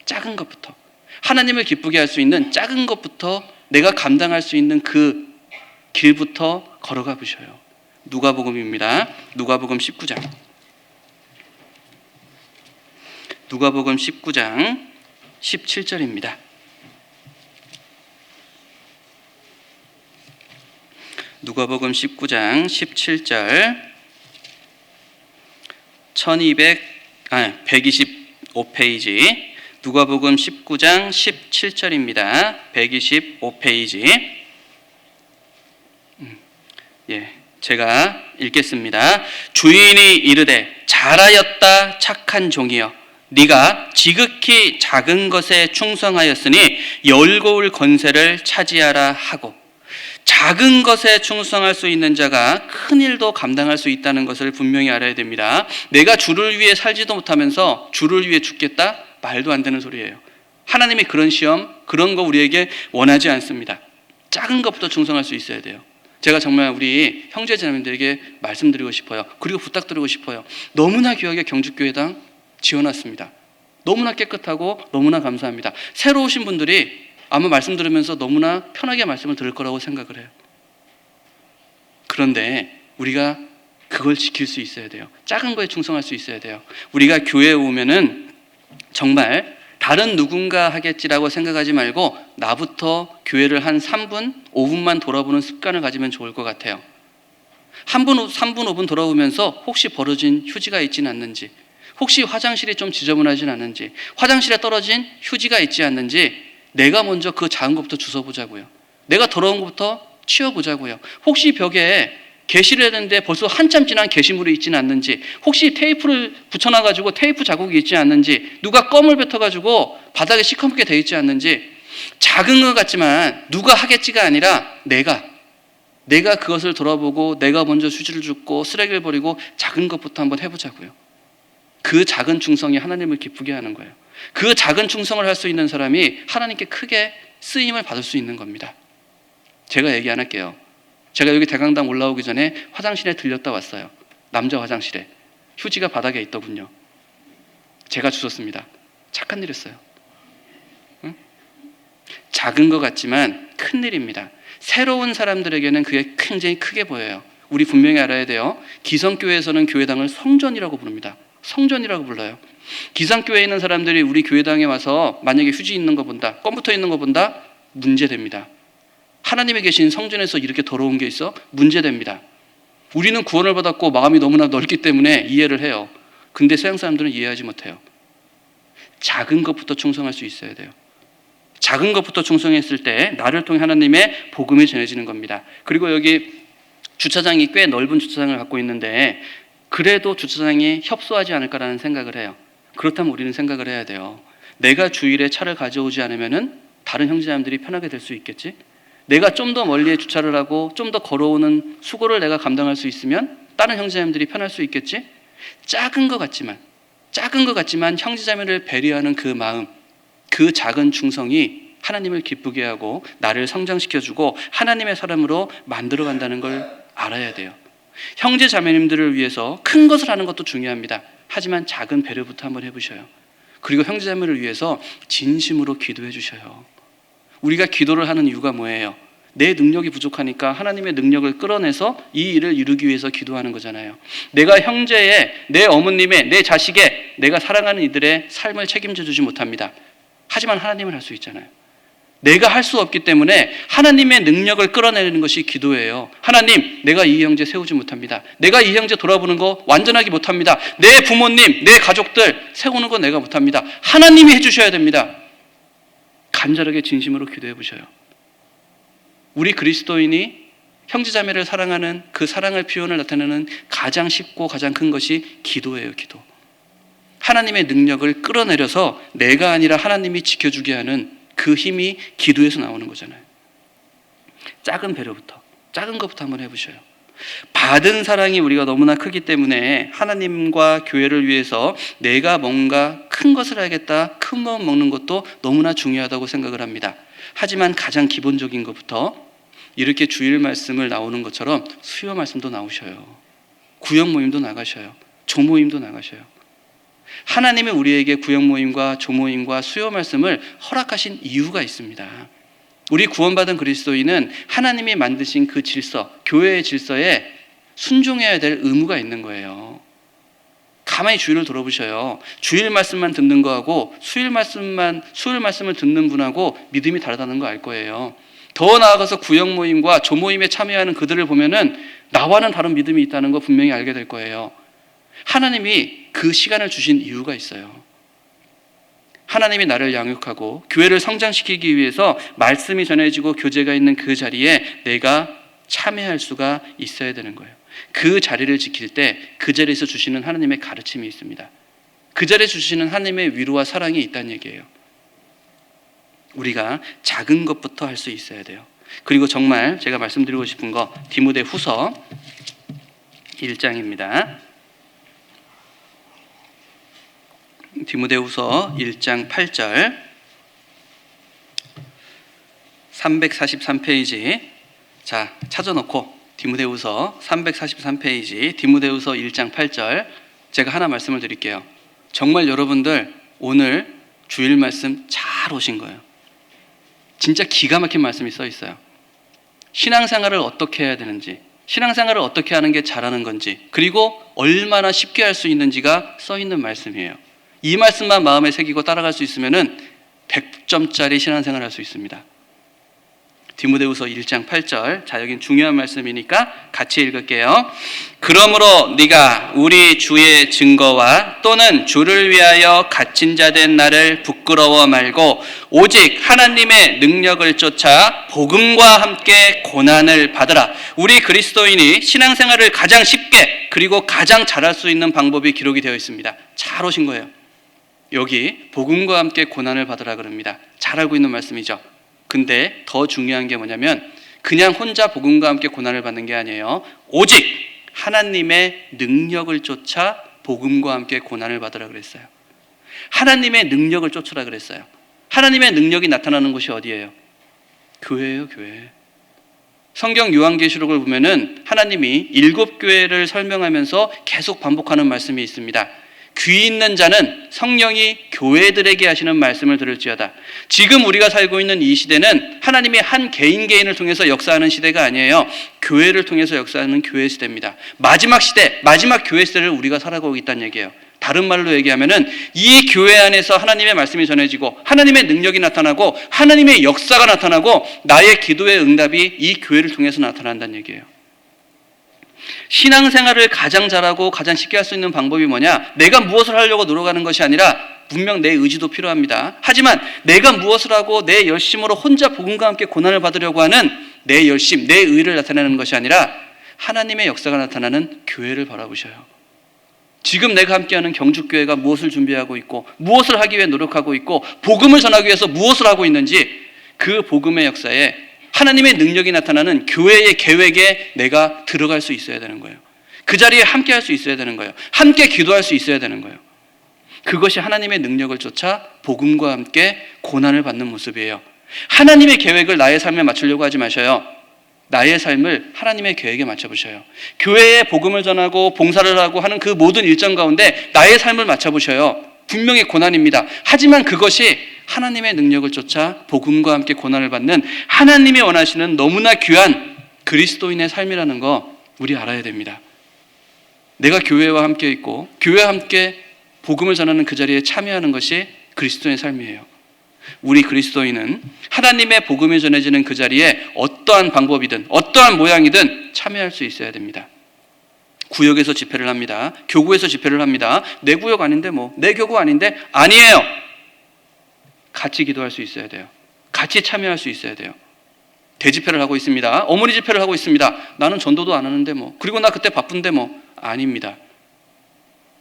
작은 것부터. 하나님을 기쁘게 할 수 있는 작은 것부터, 내가 감당할 수 있는 그 길부터 걸어가 보셔요. 누가복음입니다. 누가복음 19장. 누가복음 19장 17절입니다. 누가복음 19장 17절 125페이지 누가복음 19장 17절입니다. 125페이지. 제가 읽겠습니다. 주인이 이르되 잘하였다 착한 종이여, 네가 지극히 작은 것에 충성하였으니 열고울 권세를 차지하라 하고, 작은 것에 충성할 수 있는 자가 큰 일도 감당할 수 있다는 것을 분명히 알아야 됩니다. 내가 주를 위해 살지도 못하면서 주를 위해 죽겠다? 말도 안 되는 소리예요. 하나님이 그런 시험, 그런 거 우리에게 원하지 않습니다. 작은 것부터 충성할 수 있어야 돼요. 제가 정말 우리 형제자매들에게 말씀드리고 싶어요. 그리고 부탁드리고 싶어요. 너무나 귀하게 경주교회당 지어놨습니다. 너무나 깨끗하고 너무나 감사합니다. 새로 오신 분들이 아마 말씀 들으면서 너무나 편하게 말씀을 들을 거라고 생각을 해요. 그런데 우리가 그걸 지킬 수 있어야 돼요. 작은 거에 충성할 수 있어야 돼요. 우리가 교회에 오면은 정말 다른 누군가 하겠지라고 생각하지 말고 나부터 교회를 한 3분, 5분만 돌아보는 습관을 가지면 좋을 것 같아요. 3분, 5분 돌아보면서 혹시 벌어진 휴지가 있지는 않는지, 혹시 화장실이 좀 지저분하진 않는지, 화장실에 떨어진 휴지가 있지 않는지 내가 먼저 그 작은 것부터 주워보자고요. 내가 더러운 것부터 치워보자고요. 혹시 벽에 게시를 했는데 벌써 한참 지난 게시물이 있지는 않는지, 혹시 테이프를 붙여놔가지고 테이프 자국이 있지 않는지, 누가 껌을 뱉어가지고 바닥에 시커멓게 돼 있지 않는지, 작은 것 같지만 누가 하겠지가 아니라 내가 그것을 돌아보고 내가 먼저 휴지를 줍고 쓰레기를 버리고 작은 것부터 한번 해보자고요. 그 작은 충성이 하나님을 기쁘게 하는 거예요. 그 작은 충성을 할 수 있는 사람이 하나님께 크게 쓰임을 받을 수 있는 겁니다. 제가 얘기 안 할게요. 제가 여기 대강당 올라오기 전에 화장실에 들렸다 왔어요. 남자 화장실에. 휴지가 바닥에 있더군요. 제가 주웠습니다. 착한 일 했어요. 응? 작은 것 같지만 큰 일입니다. 새로운 사람들에게는 그게 굉장히 크게 보여요. 우리 분명히 알아야 돼요. 기성교회에서는 교회당을 성전이라고 부릅니다. 성전이라고 불러요. 기성교회에 있는 사람들이 우리 교회당에 와서 만약에 휴지 있는 거 본다, 껌 붙어 있는 거 본다, 문제됩니다. 하나님이 계신 성전에서 이렇게 더러운 게 있어? 문제됩니다. 우리는 구원을 받았고 마음이 너무나 넓기 때문에 이해를 해요. 근데 세상 사람들은 이해하지 못해요. 작은 것부터 충성할 수 있어야 돼요. 작은 것부터 충성했을 때 나를 통해 하나님의 복음이 전해지는 겁니다. 그리고 여기 주차장이 꽤 넓은 주차장을 갖고 있는데 그래도 주차장이 협소하지 않을까라는 생각을 해요. 그렇다면 우리는 생각을 해야 돼요. 내가 주일에 차를 가져오지 않으면은 다른 형제자매들이 편하게 될 수 있겠지? 내가 좀 더 멀리에 주차를 하고 좀 더 걸어오는 수고를 내가 감당할 수 있으면 다른 형제자매들이 편할 수 있겠지? 작은 것 같지만 형제자매를 배려하는 그 마음, 그 작은 충성이 하나님을 기쁘게 하고 나를 성장시켜주고 하나님의 사람으로 만들어간다는 걸 알아야 돼요. 형제자매님들을 위해서 큰 것을 하는 것도 중요합니다. 하지만 작은 배려부터 한번 해보셔요. 그리고 형제자매를 위해서 진심으로 기도해 주셔요. 우리가 기도를 하는 이유가 뭐예요? 내 능력이 부족하니까 하나님의 능력을 끌어내서 이 일을 이루기 위해서 기도하는 거잖아요. 내가 형제의, 내 어머님의, 내 자식의, 내가 사랑하는 이들의 삶을 책임져 주지 못합니다. 하지만 하나님은 할 수 있잖아요. 내가 할 수 없기 때문에 하나님의 능력을 끌어내는 것이 기도예요. 하나님, 내가 이 형제 세우지 못합니다. 내가 이 형제 돌아보는 거 완전하게 못합니다. 내 부모님, 내 가족들 세우는 거 내가 못합니다. 하나님이 해주셔야 됩니다. 간절하게 진심으로 기도해 보셔요. 우리 그리스도인이 형제자매를 사랑하는 그 사랑의 표현을 나타내는 가장 쉽고 가장 큰 것이 기도예요. 기도. 하나님의 능력을 끌어내려서 내가 아니라 하나님이 지켜주게 하는 그 힘이 기도에서 나오는 거잖아요. 작은 배려부터, 작은 것부터 한번 해보셔요. 받은 사랑이 우리가 너무나 크기 때문에 하나님과 교회를 위해서 내가 뭔가 큰 것을 하겠다, 큰 마음 먹는 것도 너무나 중요하다고 생각을 합니다. 하지만 가장 기본적인 것부터 이렇게 주일 말씀을 나오는 것처럼 수요 말씀도 나오셔요. 구역 모임도 나가셔요. 조모임도 나가셔요. 하나님이 우리에게 구역 모임과 조모임과 수요 말씀을 허락하신 이유가 있습니다. 우리 구원받은 그리스도인은 하나님이 만드신 그 질서, 교회의 질서에 순종해야 될 의무가 있는 거예요. 가만히 주일을 돌아보셔요. 주일 말씀만 듣는 거하고 수요일 말씀을 듣는 분하고 믿음이 다르다는 거 알 거예요. 더 나아가서 구역 모임과 조모임에 참여하는 그들을 보면은 나와는 다른 믿음이 있다는 거 분명히 알게 될 거예요. 하나님이 그 시간을 주신 이유가 있어요. 하나님이 나를 양육하고 교회를 성장시키기 위해서 말씀이 전해지고 교제가 있는 그 자리에 내가 참여할 수가 있어야 되는 거예요. 그 자리를 지킬 때 그 자리에서 주시는 하나님의 가르침이 있습니다. 그 자리에 주시는 하나님의 위로와 사랑이 있다는 얘기예요. 우리가 작은 것부터 할 수 있어야 돼요. 그리고 정말 제가 말씀드리고 싶은 거 디모데후서 1장입니다. 디모데후서 1장 8절 343페이지 자 찾아놓고 디모데후서 343페이지 디모데후서 1장 8절 제가 하나 말씀을 드릴게요. 정말 여러분들 오늘 주일 말씀 잘 오신 거예요. 진짜 기가 막힌 말씀이 써 있어요. 신앙생활을 어떻게 해야 되는지, 신앙생활을 어떻게 하는 게 잘하는 건지, 그리고 얼마나 쉽게 할 수 있는지가 써 있는 말씀이에요. 이 말씀만 마음에 새기고 따라갈 수 있으면은 100점짜리 신앙생활을 할 수 있습니다. 디모데후서 1장 8절. 자, 여긴 중요한 말씀이니까 같이 읽을게요. 그러므로 네가 우리 주의 증거와 또는 주를 위하여 갇힌 자 된 나를 부끄러워 말고 오직 하나님의 능력을 쫓아 복음과 함께 고난을 받으라. 우리 그리스도인이 신앙생활을 가장 쉽게 그리고 가장 잘할 수 있는 방법이 기록이 되어 있습니다. 잘 오신 거예요. 여기 복음과 함께 고난을 받으라 그럽니다. 잘 알고 있는 말씀이죠. 근데 더 중요한 게 뭐냐면 그냥 혼자 복음과 함께 고난을 받는 게 아니에요. 오직 하나님의 능력을 쫓아 복음과 함께 고난을 받으라 그랬어요. 하나님의 능력을 쫓으라 그랬어요. 하나님의 능력이 나타나는 곳이 어디예요? 교회예요, 교회. 성경 요한계시록을 보면은 하나님이 7교회를 설명하면서 계속 반복하는 말씀이 있습니다. 귀 있는 자는 성령이 교회들에게 하시는 말씀을 들을지어다. 지금 우리가 살고 있는 이 시대는 하나님이 한 개인을 통해서 역사하는 시대가 아니에요. 교회를 통해서 역사하는 교회 시대입니다. 마지막 시대, 마지막 교회 시대를 우리가 살아가고 있다는 얘기예요. 다른 말로 얘기하면은 이 교회 안에서 하나님의 말씀이 전해지고 하나님의 능력이 나타나고 하나님의 역사가 나타나고 나의 기도의 응답이 이 교회를 통해서 나타난다는 얘기예요. 신앙생활을 가장 잘하고 가장 쉽게 할 수 있는 방법이 뭐냐? 내가 무엇을 하려고 노력하는 것이 아니라 분명 내 의지도 필요합니다. 하지만 내가 무엇을 하고 내 열심으로 혼자 복음과 함께 고난을 받으려고 하는 내 열심, 내 의를 나타내는 것이 아니라 하나님의 역사가 나타나는 교회를 바라보셔요. 지금 내가 함께하는 경주교회가 무엇을 준비하고 있고 무엇을 하기 위해 노력하고 있고 복음을 전하기 위해서 무엇을 하고 있는지 그 복음의 역사에 하나님의 능력이 나타나는 교회의 계획에 내가 들어갈 수 있어야 되는 거예요. 그 자리에 함께 할 수 있어야 되는 거예요. 함께 기도할 수 있어야 되는 거예요. 그것이 하나님의 능력을 쫓아 복음과 함께 고난을 받는 모습이에요. 하나님의 계획을 나의 삶에 맞추려고 하지 마셔요. 나의 삶을 하나님의 계획에 맞춰보셔요. 교회에 복음을 전하고 봉사를 하고 하는 그 모든 일정 가운데 나의 삶을 맞춰보셔요. 분명히 고난입니다. 하지만 그것이 하나님의 능력을 쫓아 복음과 함께 고난을 받는 하나님이 원하시는 너무나 귀한 그리스도인의 삶이라는 거 우리 알아야 됩니다. 내가 교회와 함께 있고 교회와 함께 복음을 전하는 그 자리에 참여하는 것이 그리스도인의 삶이에요. 우리 그리스도인은 하나님의 복음이 전해지는 그 자리에 어떠한 방법이든 어떠한 모양이든 참여할 수 있어야 됩니다. 구역에서 집회를 합니다. 교구에서 집회를 합니다. 내 구역 아닌데 내 교구 아닌데 아니에요. 같이 기도할 수 있어야 돼요. 같이 참여할 수 있어야 돼요. 대집회를 하고 있습니다. 어머니 집회를 하고 있습니다. 나는 전도도 안 하는데 그리고 나 그때 바쁜데 아닙니다.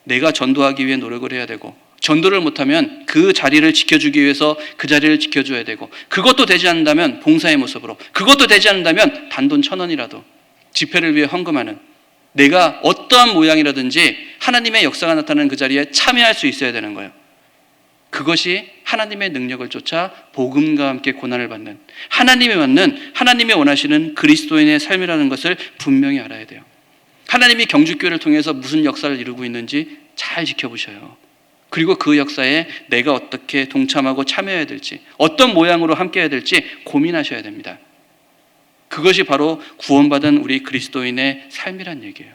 내가 전도하기 위해 노력을 해야 되고 전도를 못하면 그 자리를 지켜주기 위해서 그 자리를 지켜줘야 되고 그것도 되지 않는다면 봉사의 모습으로 그것도 되지 않는다면 단돈 1,000원이라도 집회를 위해 헌금하는 내가 어떠한 모양이라든지 하나님의 역사가 나타나는 그 자리에 참여할 수 있어야 되는 거예요. 그것이 하나님의 능력을 쫓아 복음과 함께 고난을 받는 하나님이 맞는 하나님이 원하시는 그리스도인의 삶이라는 것을 분명히 알아야 돼요. 하나님이 경주교회를 통해서 무슨 역사를 이루고 있는지 잘 지켜보셔요. 그리고 그 역사에 내가 어떻게 동참하고 참여해야 될지 어떤 모양으로 함께해야 될지 고민하셔야 됩니다. 그것이 바로 구원받은 우리 그리스도인의 삶이란 얘기예요.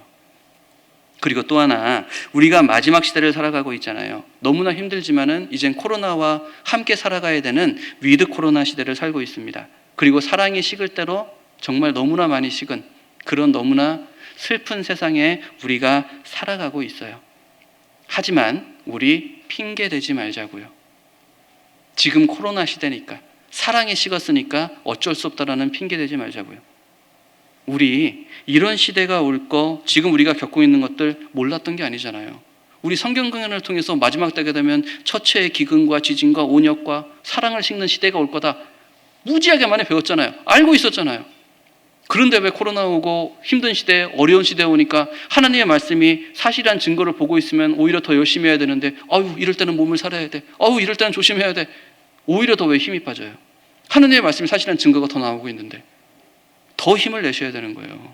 그리고 또 하나 우리가 마지막 시대를 살아가고 있잖아요. 너무나 힘들지만은 이젠 코로나와 함께 살아가야 되는 위드 코로나 시대를 살고 있습니다. 그리고 사랑이 식을 대로 정말 너무나 많이 식은 그런 너무나 슬픈 세상에 우리가 살아가고 있어요. 하지만 우리 핑계 대지 말자고요. 지금 코로나 시대니까 사랑이 식었으니까 어쩔 수 없다라는 핑계 대지 말자고요. 우리 이런 시대가 올 거 지금 우리가 겪고 있는 것들 몰랐던 게 아니잖아요. 우리 성경 강연을 통해서 마지막 때가 되면 처체의 기근과 지진과 온역과 사랑을 식는 시대가 올 거다 무지하게 많이 배웠잖아요. 알고 있었잖아요. 그런데 왜 코로나 오고 힘든 시대, 어려운 시대 오니까 하나님의 말씀이 사실한 증거를 보고 있으면 오히려 더 열심히 해야 되는데, 아유, 이럴 때는 몸을 살아야 돼. 아유, 이럴 때는 조심해야 돼. 오히려 더 왜 힘이 빠져요? 하나님의 말씀이 사실한 증거가 더 나오고 있는데 더 힘을 내셔야 되는 거예요.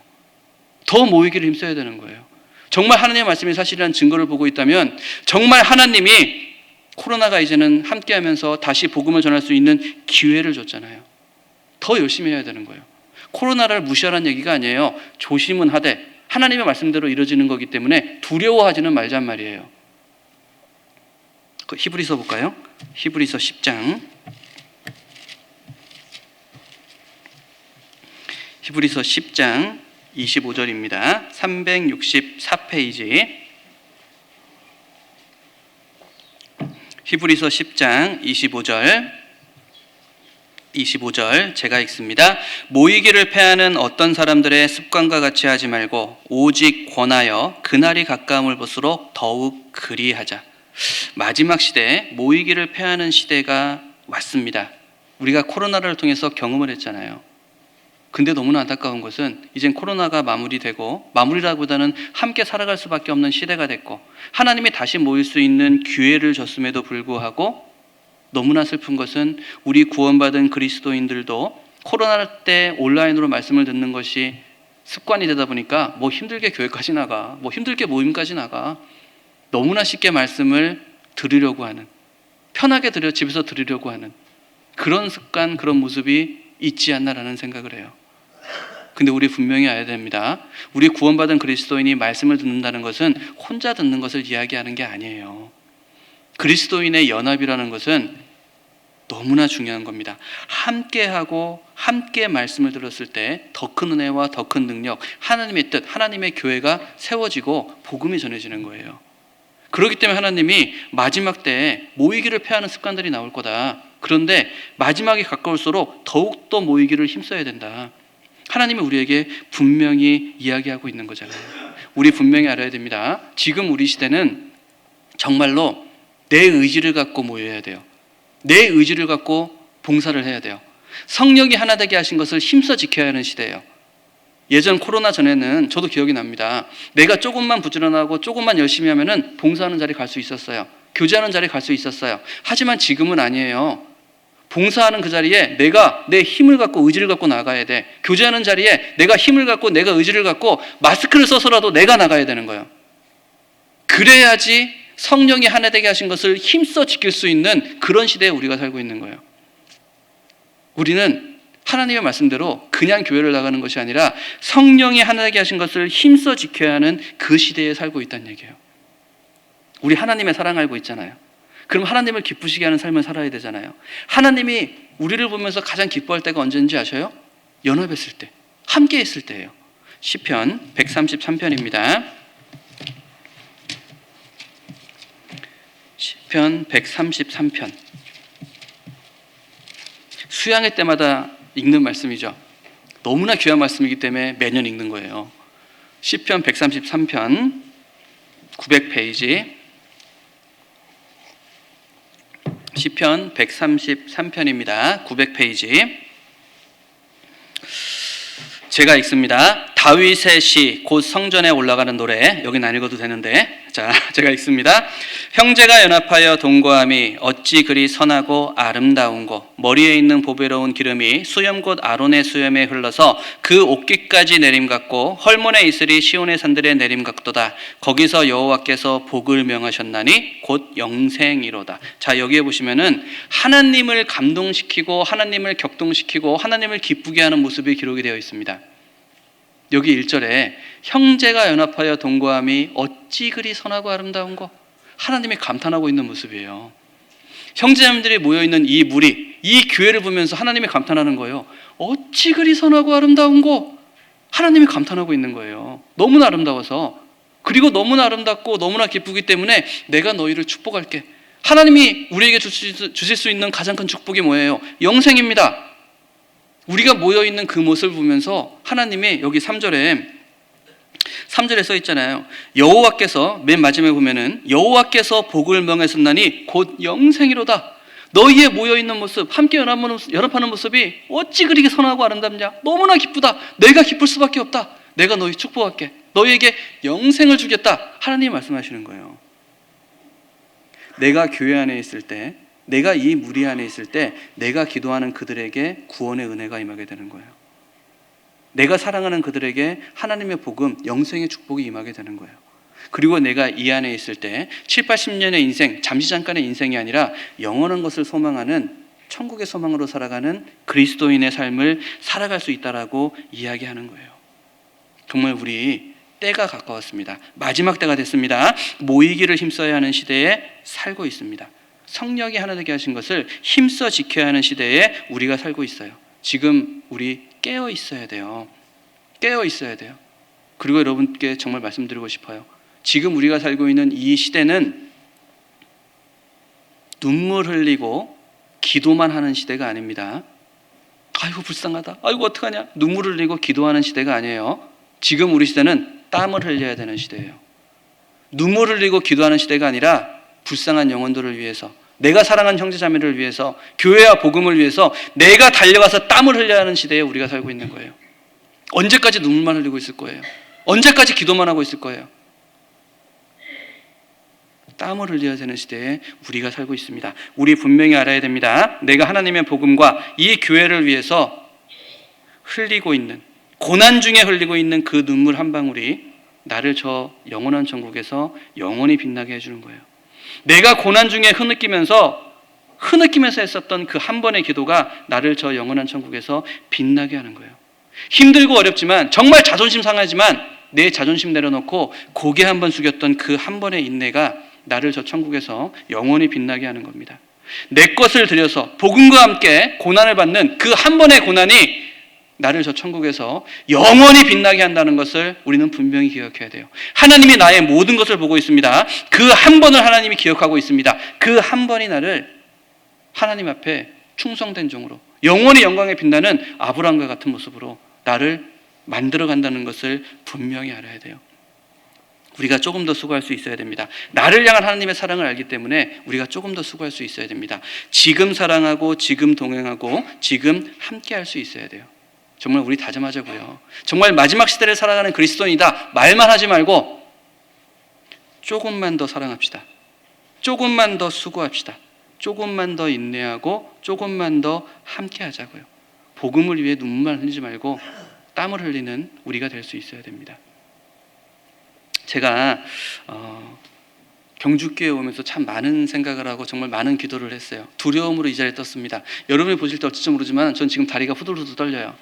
더 모이기를 힘써야 되는 거예요. 정말 하나님의 말씀이 사실이라는 증거를 보고 있다면 정말 하나님이 코로나가 이제는 함께하면서 다시 복음을 전할 수 있는 기회를 줬잖아요. 더 열심히 해야 되는 거예요. 코로나를 무시하라는 얘기가 아니에요. 조심은 하되 하나님의 말씀대로 이루어지는 거기 때문에 두려워하지는 말란 말이에요. 히브리서 볼까요? 히브리서 10장. 히브리서 10장 25절입니다. 364페이지. 히브리서 10장 25절 제가 읽습니다. 모이기를 패하는 어떤 사람들의 습관과 같이 하지 말고 오직 권하여 그날이 가까움을 볼수록 더욱 그리하자. 마지막 시대에 모이기를 패하는 시대가 왔습니다. 우리가 코로나를 통해서 경험을 했잖아요. 근데 너무나 안타까운 것은 이젠 코로나가 마무리되고, 마무리라기보다는 함께 살아갈 수밖에 없는 시대가 됐고, 하나님이 다시 모일 수 있는 기회를 줬음에도 불구하고 너무나 슬픈 것은 우리 구원받은 그리스도인들도 코로나 때 온라인으로 말씀을 듣는 것이 습관이 되다 보니까 뭐 힘들게 교회까지 나가, 뭐 힘들게 모임까지 나가, 너무나 쉽게 말씀을 들으려고 하는, 편하게 집에서 들으려고 하는 그런 습관, 그런 모습이 있지 않나라는 생각을 해요. 근데 우리 분명히 알아야 됩니다. 우리 구원받은 그리스도인이 말씀을 듣는다는 것은 혼자 듣는 것을 이야기하는 게 아니에요. 그리스도인의 연합이라는 것은 너무나 중요한 겁니다. 함께하고 함께 말씀을 들었을 때 더 큰 은혜와 더 큰 능력, 하나님의 뜻, 하나님의 교회가 세워지고 복음이 전해지는 거예요. 그렇기 때문에 하나님이 마지막 때에 모이기를 패하는 습관들이 나올 거다. 그런데 마지막이 가까울수록 더욱더 모이기를 힘써야 된다. 하나님이 우리에게 분명히 이야기하고 있는 거잖아요. 우리 분명히 알아야 됩니다. 지금 우리 시대는 정말로 내 의지를 갖고 모여야 돼요. 내 의지를 갖고 봉사를 해야 돼요. 성령이 하나 되게 하신 것을 힘써 지켜야 하는 시대예요. 예전 코로나 전에는 저도 기억이 납니다. 내가 조금만 부지런하고 조금만 열심히 하면은 봉사하는 자리 갈 수 있었어요. 교제하는 자리 갈 수 있었어요. 하지만 지금은 아니에요. 봉사하는 그 자리에 내가 내 힘을 갖고 의지를 갖고 나가야 돼. 교제하는 자리에 내가 힘을 갖고 내가 의지를 갖고 마스크를 써서라도 내가 나가야 되는 거예요. 그래야지 성령이 하나 되게 하신 것을 힘써 지킬 수 있는 그런 시대에 우리가 살고 있는 거예요. 우리는 하나님의 말씀대로 그냥 교회를 나가는 것이 아니라 성령이 하나 되게 하신 것을 힘써 지켜야 하는 그 시대에 살고 있다는 얘기예요. 우리 하나님의 사랑 알고 있잖아요. 그럼 하나님을 기쁘시게 하는 삶을 살아야 되잖아요. 하나님이 우리를 보면서 가장 기뻐할 때가 언제인지 아셔요? 연합했을 때, 함께 했을 때예요. 시편 133편입니다. 시편 133편. 수양회 때마다 읽는 말씀이죠. 너무나 귀한 말씀이기 때문에 매년 읽는 거예요. 시편 133편 900페이지. 시편 133편입니다. 900페이지. 제가 읽습니다. 다윗의 시, 곧 성전에 올라가는 노래. 여긴 안 읽어도 되는데, 자, 제가 읽습니다. 형제가 연합하여 동거함이 어찌 그리 선하고 아름다운고, 머리에 있는 보배로운 기름이 수염 곧 아론의 수염에 흘러서 그 옷깃까지 내림같고 헐몬에 있으리 시온의 산들의 내림같도다. 거기서 여호와께서 복을 명하셨나니 곧 영생이로다. 자, 여기에 보시면은 하나님을 감동시키고 하나님을 격동시키고 하나님을 기쁘게 하는 모습이 기록이 되어 있습니다. 여기 1절에 형제가 연합하여 동거함이 어찌 그리 선하고 아름다운 거, 하나님이 감탄하고 있는 모습이에요. 형제자매들이 모여있는 이 무리, 이 교회를 보면서 하나님이 감탄하는 거예요. 어찌 그리 선하고 아름다운 거, 하나님이 감탄하고 있는 거예요. 너무나 아름다워서, 그리고 너무나 아름답고 너무나 기쁘기 때문에 내가 너희를 축복할게. 하나님이 우리에게 주실 수 있는 가장 큰 축복이 뭐예요? 영생입니다. 우리가 모여있는 그 모습을 보면서 하나님이 여기 3절에 써 있잖아요. 여호와께서, 맨 마지막에 보면은 여호와께서 복을 명하셨나니 곧 영생이로다. 너희의 모여있는 모습, 함께 연합하는 모습이 어찌 그리게 선하고 아름답냐? 너무나 기쁘다. 내가 기쁠 수밖에 없다. 내가 너희 축복할게. 너희에게 영생을 주겠다. 하나님이 말씀하시는 거예요. 내가 교회 안에 있을 때, 내가 이 무리 안에 있을 때 내가 기도하는 그들에게 구원의 은혜가 임하게 되는 거예요. 내가 사랑하는 그들에게 하나님의 복음, 영생의 축복이 임하게 되는 거예요. 그리고 내가 이 안에 있을 때 7, 80년의 인생, 잠시 잠깐의 인생이 아니라 영원한 것을 소망하는 천국의 소망으로 살아가는 그리스도인의 삶을 살아갈 수 있다라고 이야기하는 거예요. 정말 우리 때가 가까웠습니다. 마지막 때가 됐습니다. 모이기를 힘써야 하는 시대에 살고 있습니다. 성령이 하나 되게 하신 것을 힘써 지켜야 하는 시대에 우리가 살고 있어요. 지금 우리 깨어 있어야 돼요. 깨어 있어야 돼요. 그리고 여러분께 정말 말씀드리고 싶어요. 지금 우리가 살고 있는 이 시대는 눈물 흘리고 기도만 하는 시대가 아닙니다. 아이고 불쌍하다. 아이고 어떡하냐. 눈물 흘리고 기도하는 시대가 아니에요. 지금 우리 시대는 땀을 흘려야 되는 시대예요. 눈물 흘리고 기도하는 시대가 아니라 불쌍한 영혼들을 위해서, 내가 사랑하는 형제자매를 위해서, 교회와 복음을 위해서 내가 달려가서 땀을 흘려야 하는 시대에 우리가 살고 있는 거예요. 언제까지 눈물만 흘리고 있을 거예요? 언제까지 기도만 하고 있을 거예요? 땀을 흘려야 되는 시대에 우리가 살고 있습니다. 우리 분명히 알아야 됩니다. 내가 하나님의 복음과 이 교회를 위해서 흘리고 있는, 고난 중에 흘리고 있는 그 눈물 한 방울이 나를 저 영원한 천국에서 영원히 빛나게 해주는 거예요. 내가 고난 중에 흐느끼면서 했었던 그 한 번의 기도가 나를 저 영원한 천국에서 빛나게 하는 거예요. 힘들고 어렵지만, 정말 자존심 상하지만 내 자존심 내려놓고 고개 한번 숙였던 그 한 번의 인내가 나를 저 천국에서 영원히 빛나게 하는 겁니다. 내 것을 들여서 복음과 함께 고난을 받는 그 한 번의 고난이 나를 저 천국에서 영원히 빛나게 한다는 것을 우리는 분명히 기억해야 돼요. 하나님이 나의 모든 것을 보고 있습니다. 그 한 번을 하나님이 기억하고 있습니다. 그 한 번이 나를 하나님 앞에 충성된 종으로, 영원히 영광에 빛나는 아브라함과 같은 모습으로 나를 만들어 간다는 것을 분명히 알아야 돼요. 우리가 조금 더 수고할 수 있어야 됩니다. 나를 향한 하나님의 사랑을 알기 때문에 우리가 조금 더 수고할 수 있어야 됩니다. 지금 사랑하고 지금 동행하고 지금 함께 할 수 있어야 돼요. 정말 우리 다짐하자고요. 정말 마지막 시대를 살아가는 그리스도인이다 말만 하지 말고 조금만 더 사랑합시다. 조금만 더 수고합시다. 조금만 더 인내하고 조금만 더 함께 하자고요. 복음을 위해 눈물만 흘리지 말고 땀을 흘리는 우리가 될 수 있어야 됩니다. 제가 경주교회 오면서 참 많은 생각을 하고 정말 많은 기도를 했어요. 두려움으로 이 자리에 떴습니다. 여러분이 보실 때 어쩔지 모르지만 전 지금 다리가 후들후들 떨려요.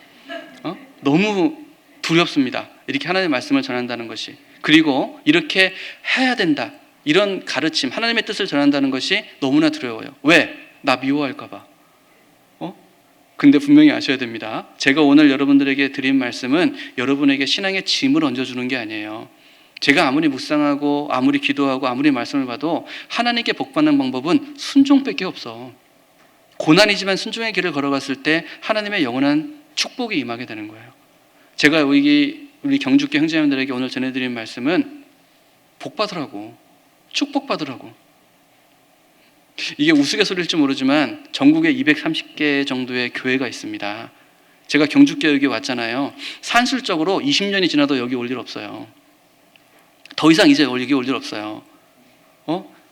너무 두렵습니다. 이렇게 하나님의 말씀을 전한다는 것이, 그리고 이렇게 해야 된다, 이런 가르침, 하나님의 뜻을 전한다는 것이 너무나 두려워요. 왜? 나 미워할까 봐. 근데 분명히 아셔야 됩니다. 제가 오늘 여러분들에게 드린 말씀은 여러분에게 신앙의 짐을 얹어주는 게 아니에요. 제가 아무리 묵상하고 아무리 기도하고 아무리 말씀을 봐도 하나님께 복받는 방법은 순종밖에 없어. 고난이지만 순종의 길을 걸어갔을 때 하나님의 영원한 축복이 임하게 되는 거예요. 제가 우리 경주교 형제님들에게 오늘 전해드린 말씀은 복받으라고, 축복받으라고. 이게 우스갯소리일지 모르지만 전국에 230개 정도의 교회가 있습니다. 제가 경주교 여기 왔잖아요. 산술적으로 20년이 지나도 여기 올 일 없어요. 더 이상 이제 여기 올 일 없어요.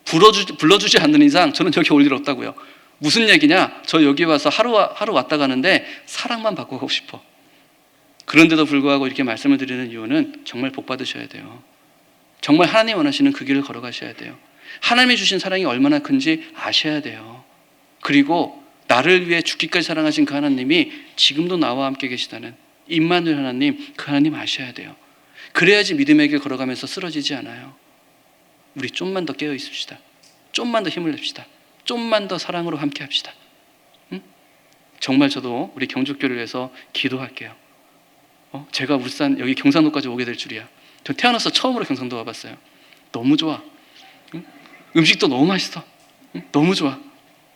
불러주지 않는 이상 저는 여기 올 일 없다고요. 무슨 얘기냐? 저 여기 와서 하루 왔다 가는데 사랑만 받고 가고 싶어. 그런데도 불구하고 이렇게 말씀을 드리는 이유는 정말 복 받으셔야 돼요. 정말 하나님 원하시는 그 길을 걸어가셔야 돼요. 하나님이 주신 사랑이 얼마나 큰지 아셔야 돼요. 그리고 나를 위해 죽기까지 사랑하신 그 하나님이 지금도 나와 함께 계시다는 임마누엘 하나님, 그 하나님 아셔야 돼요. 그래야지 믿음의 길 걸어가면서 쓰러지지 않아요. 우리 좀만 더 깨어 있읍시다. 좀만 더 힘을 냅시다. 좀만 더 사랑으로 함께 합시다. 응? 정말 저도 우리 경주교를 위해서 기도할게요. 제가 울산 여기 경상도까지 오게 될 줄이야. 저 태어나서 처음으로 경상도 와봤어요. 너무 좋아. 응? 음식도 너무 맛있어. 응? 너무 좋아.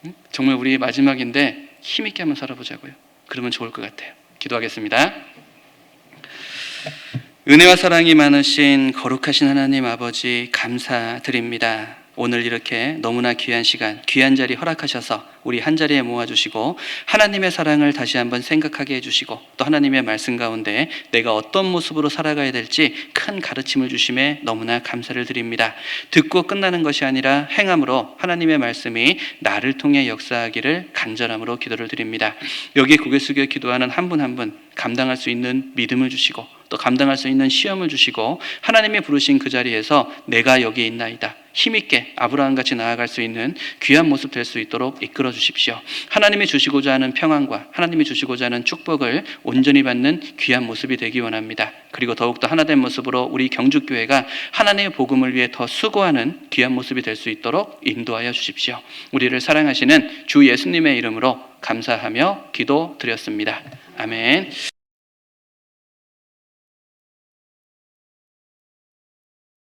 응? 정말 우리 마지막인데 힘있게 한번 살아보자고요. 그러면 좋을 것 같아요. 기도하겠습니다. 은혜와 사랑이 많으신 거룩하신 하나님 아버지 감사드립니다. 오늘 이렇게 너무나 귀한 시간, 귀한 자리 허락하셔서 우리 한 자리에 모아주시고 하나님의 사랑을 다시 한번 생각하게 해주시고 또 하나님의 말씀 가운데 내가 어떤 모습으로 살아가야 될지 큰 가르침을 주심에 너무나 감사를 드립니다. 듣고 끝나는 것이 아니라 행함으로 하나님의 말씀이 나를 통해 역사하기를 간절함으로 기도를 드립니다. 여기 고개 숙여 기도하는 한 분 한 분 감당할 수 있는 믿음을 주시고 또 감당할 수 있는 시험을 주시고 하나님이 부르신 그 자리에서 내가 여기 있나이다 힘있게 아브라함같이 나아갈 수 있는 귀한 모습 될 수 있도록 이끌어 주십시오. 하나님이 주시고자 하는 평안과 하나님이 주시고자 하는 축복을 온전히 받는 귀한 모습이 되기 원합니다. 그리고 더욱더 하나된 모습으로 우리 경주교회가 하나님의 복음을 위해 더 수고하는 귀한 모습이 될 수 있도록 인도하여 주십시오. 우리를 사랑하시는 주 예수님의 이름으로 감사하며 기도드렸습니다. 아멘.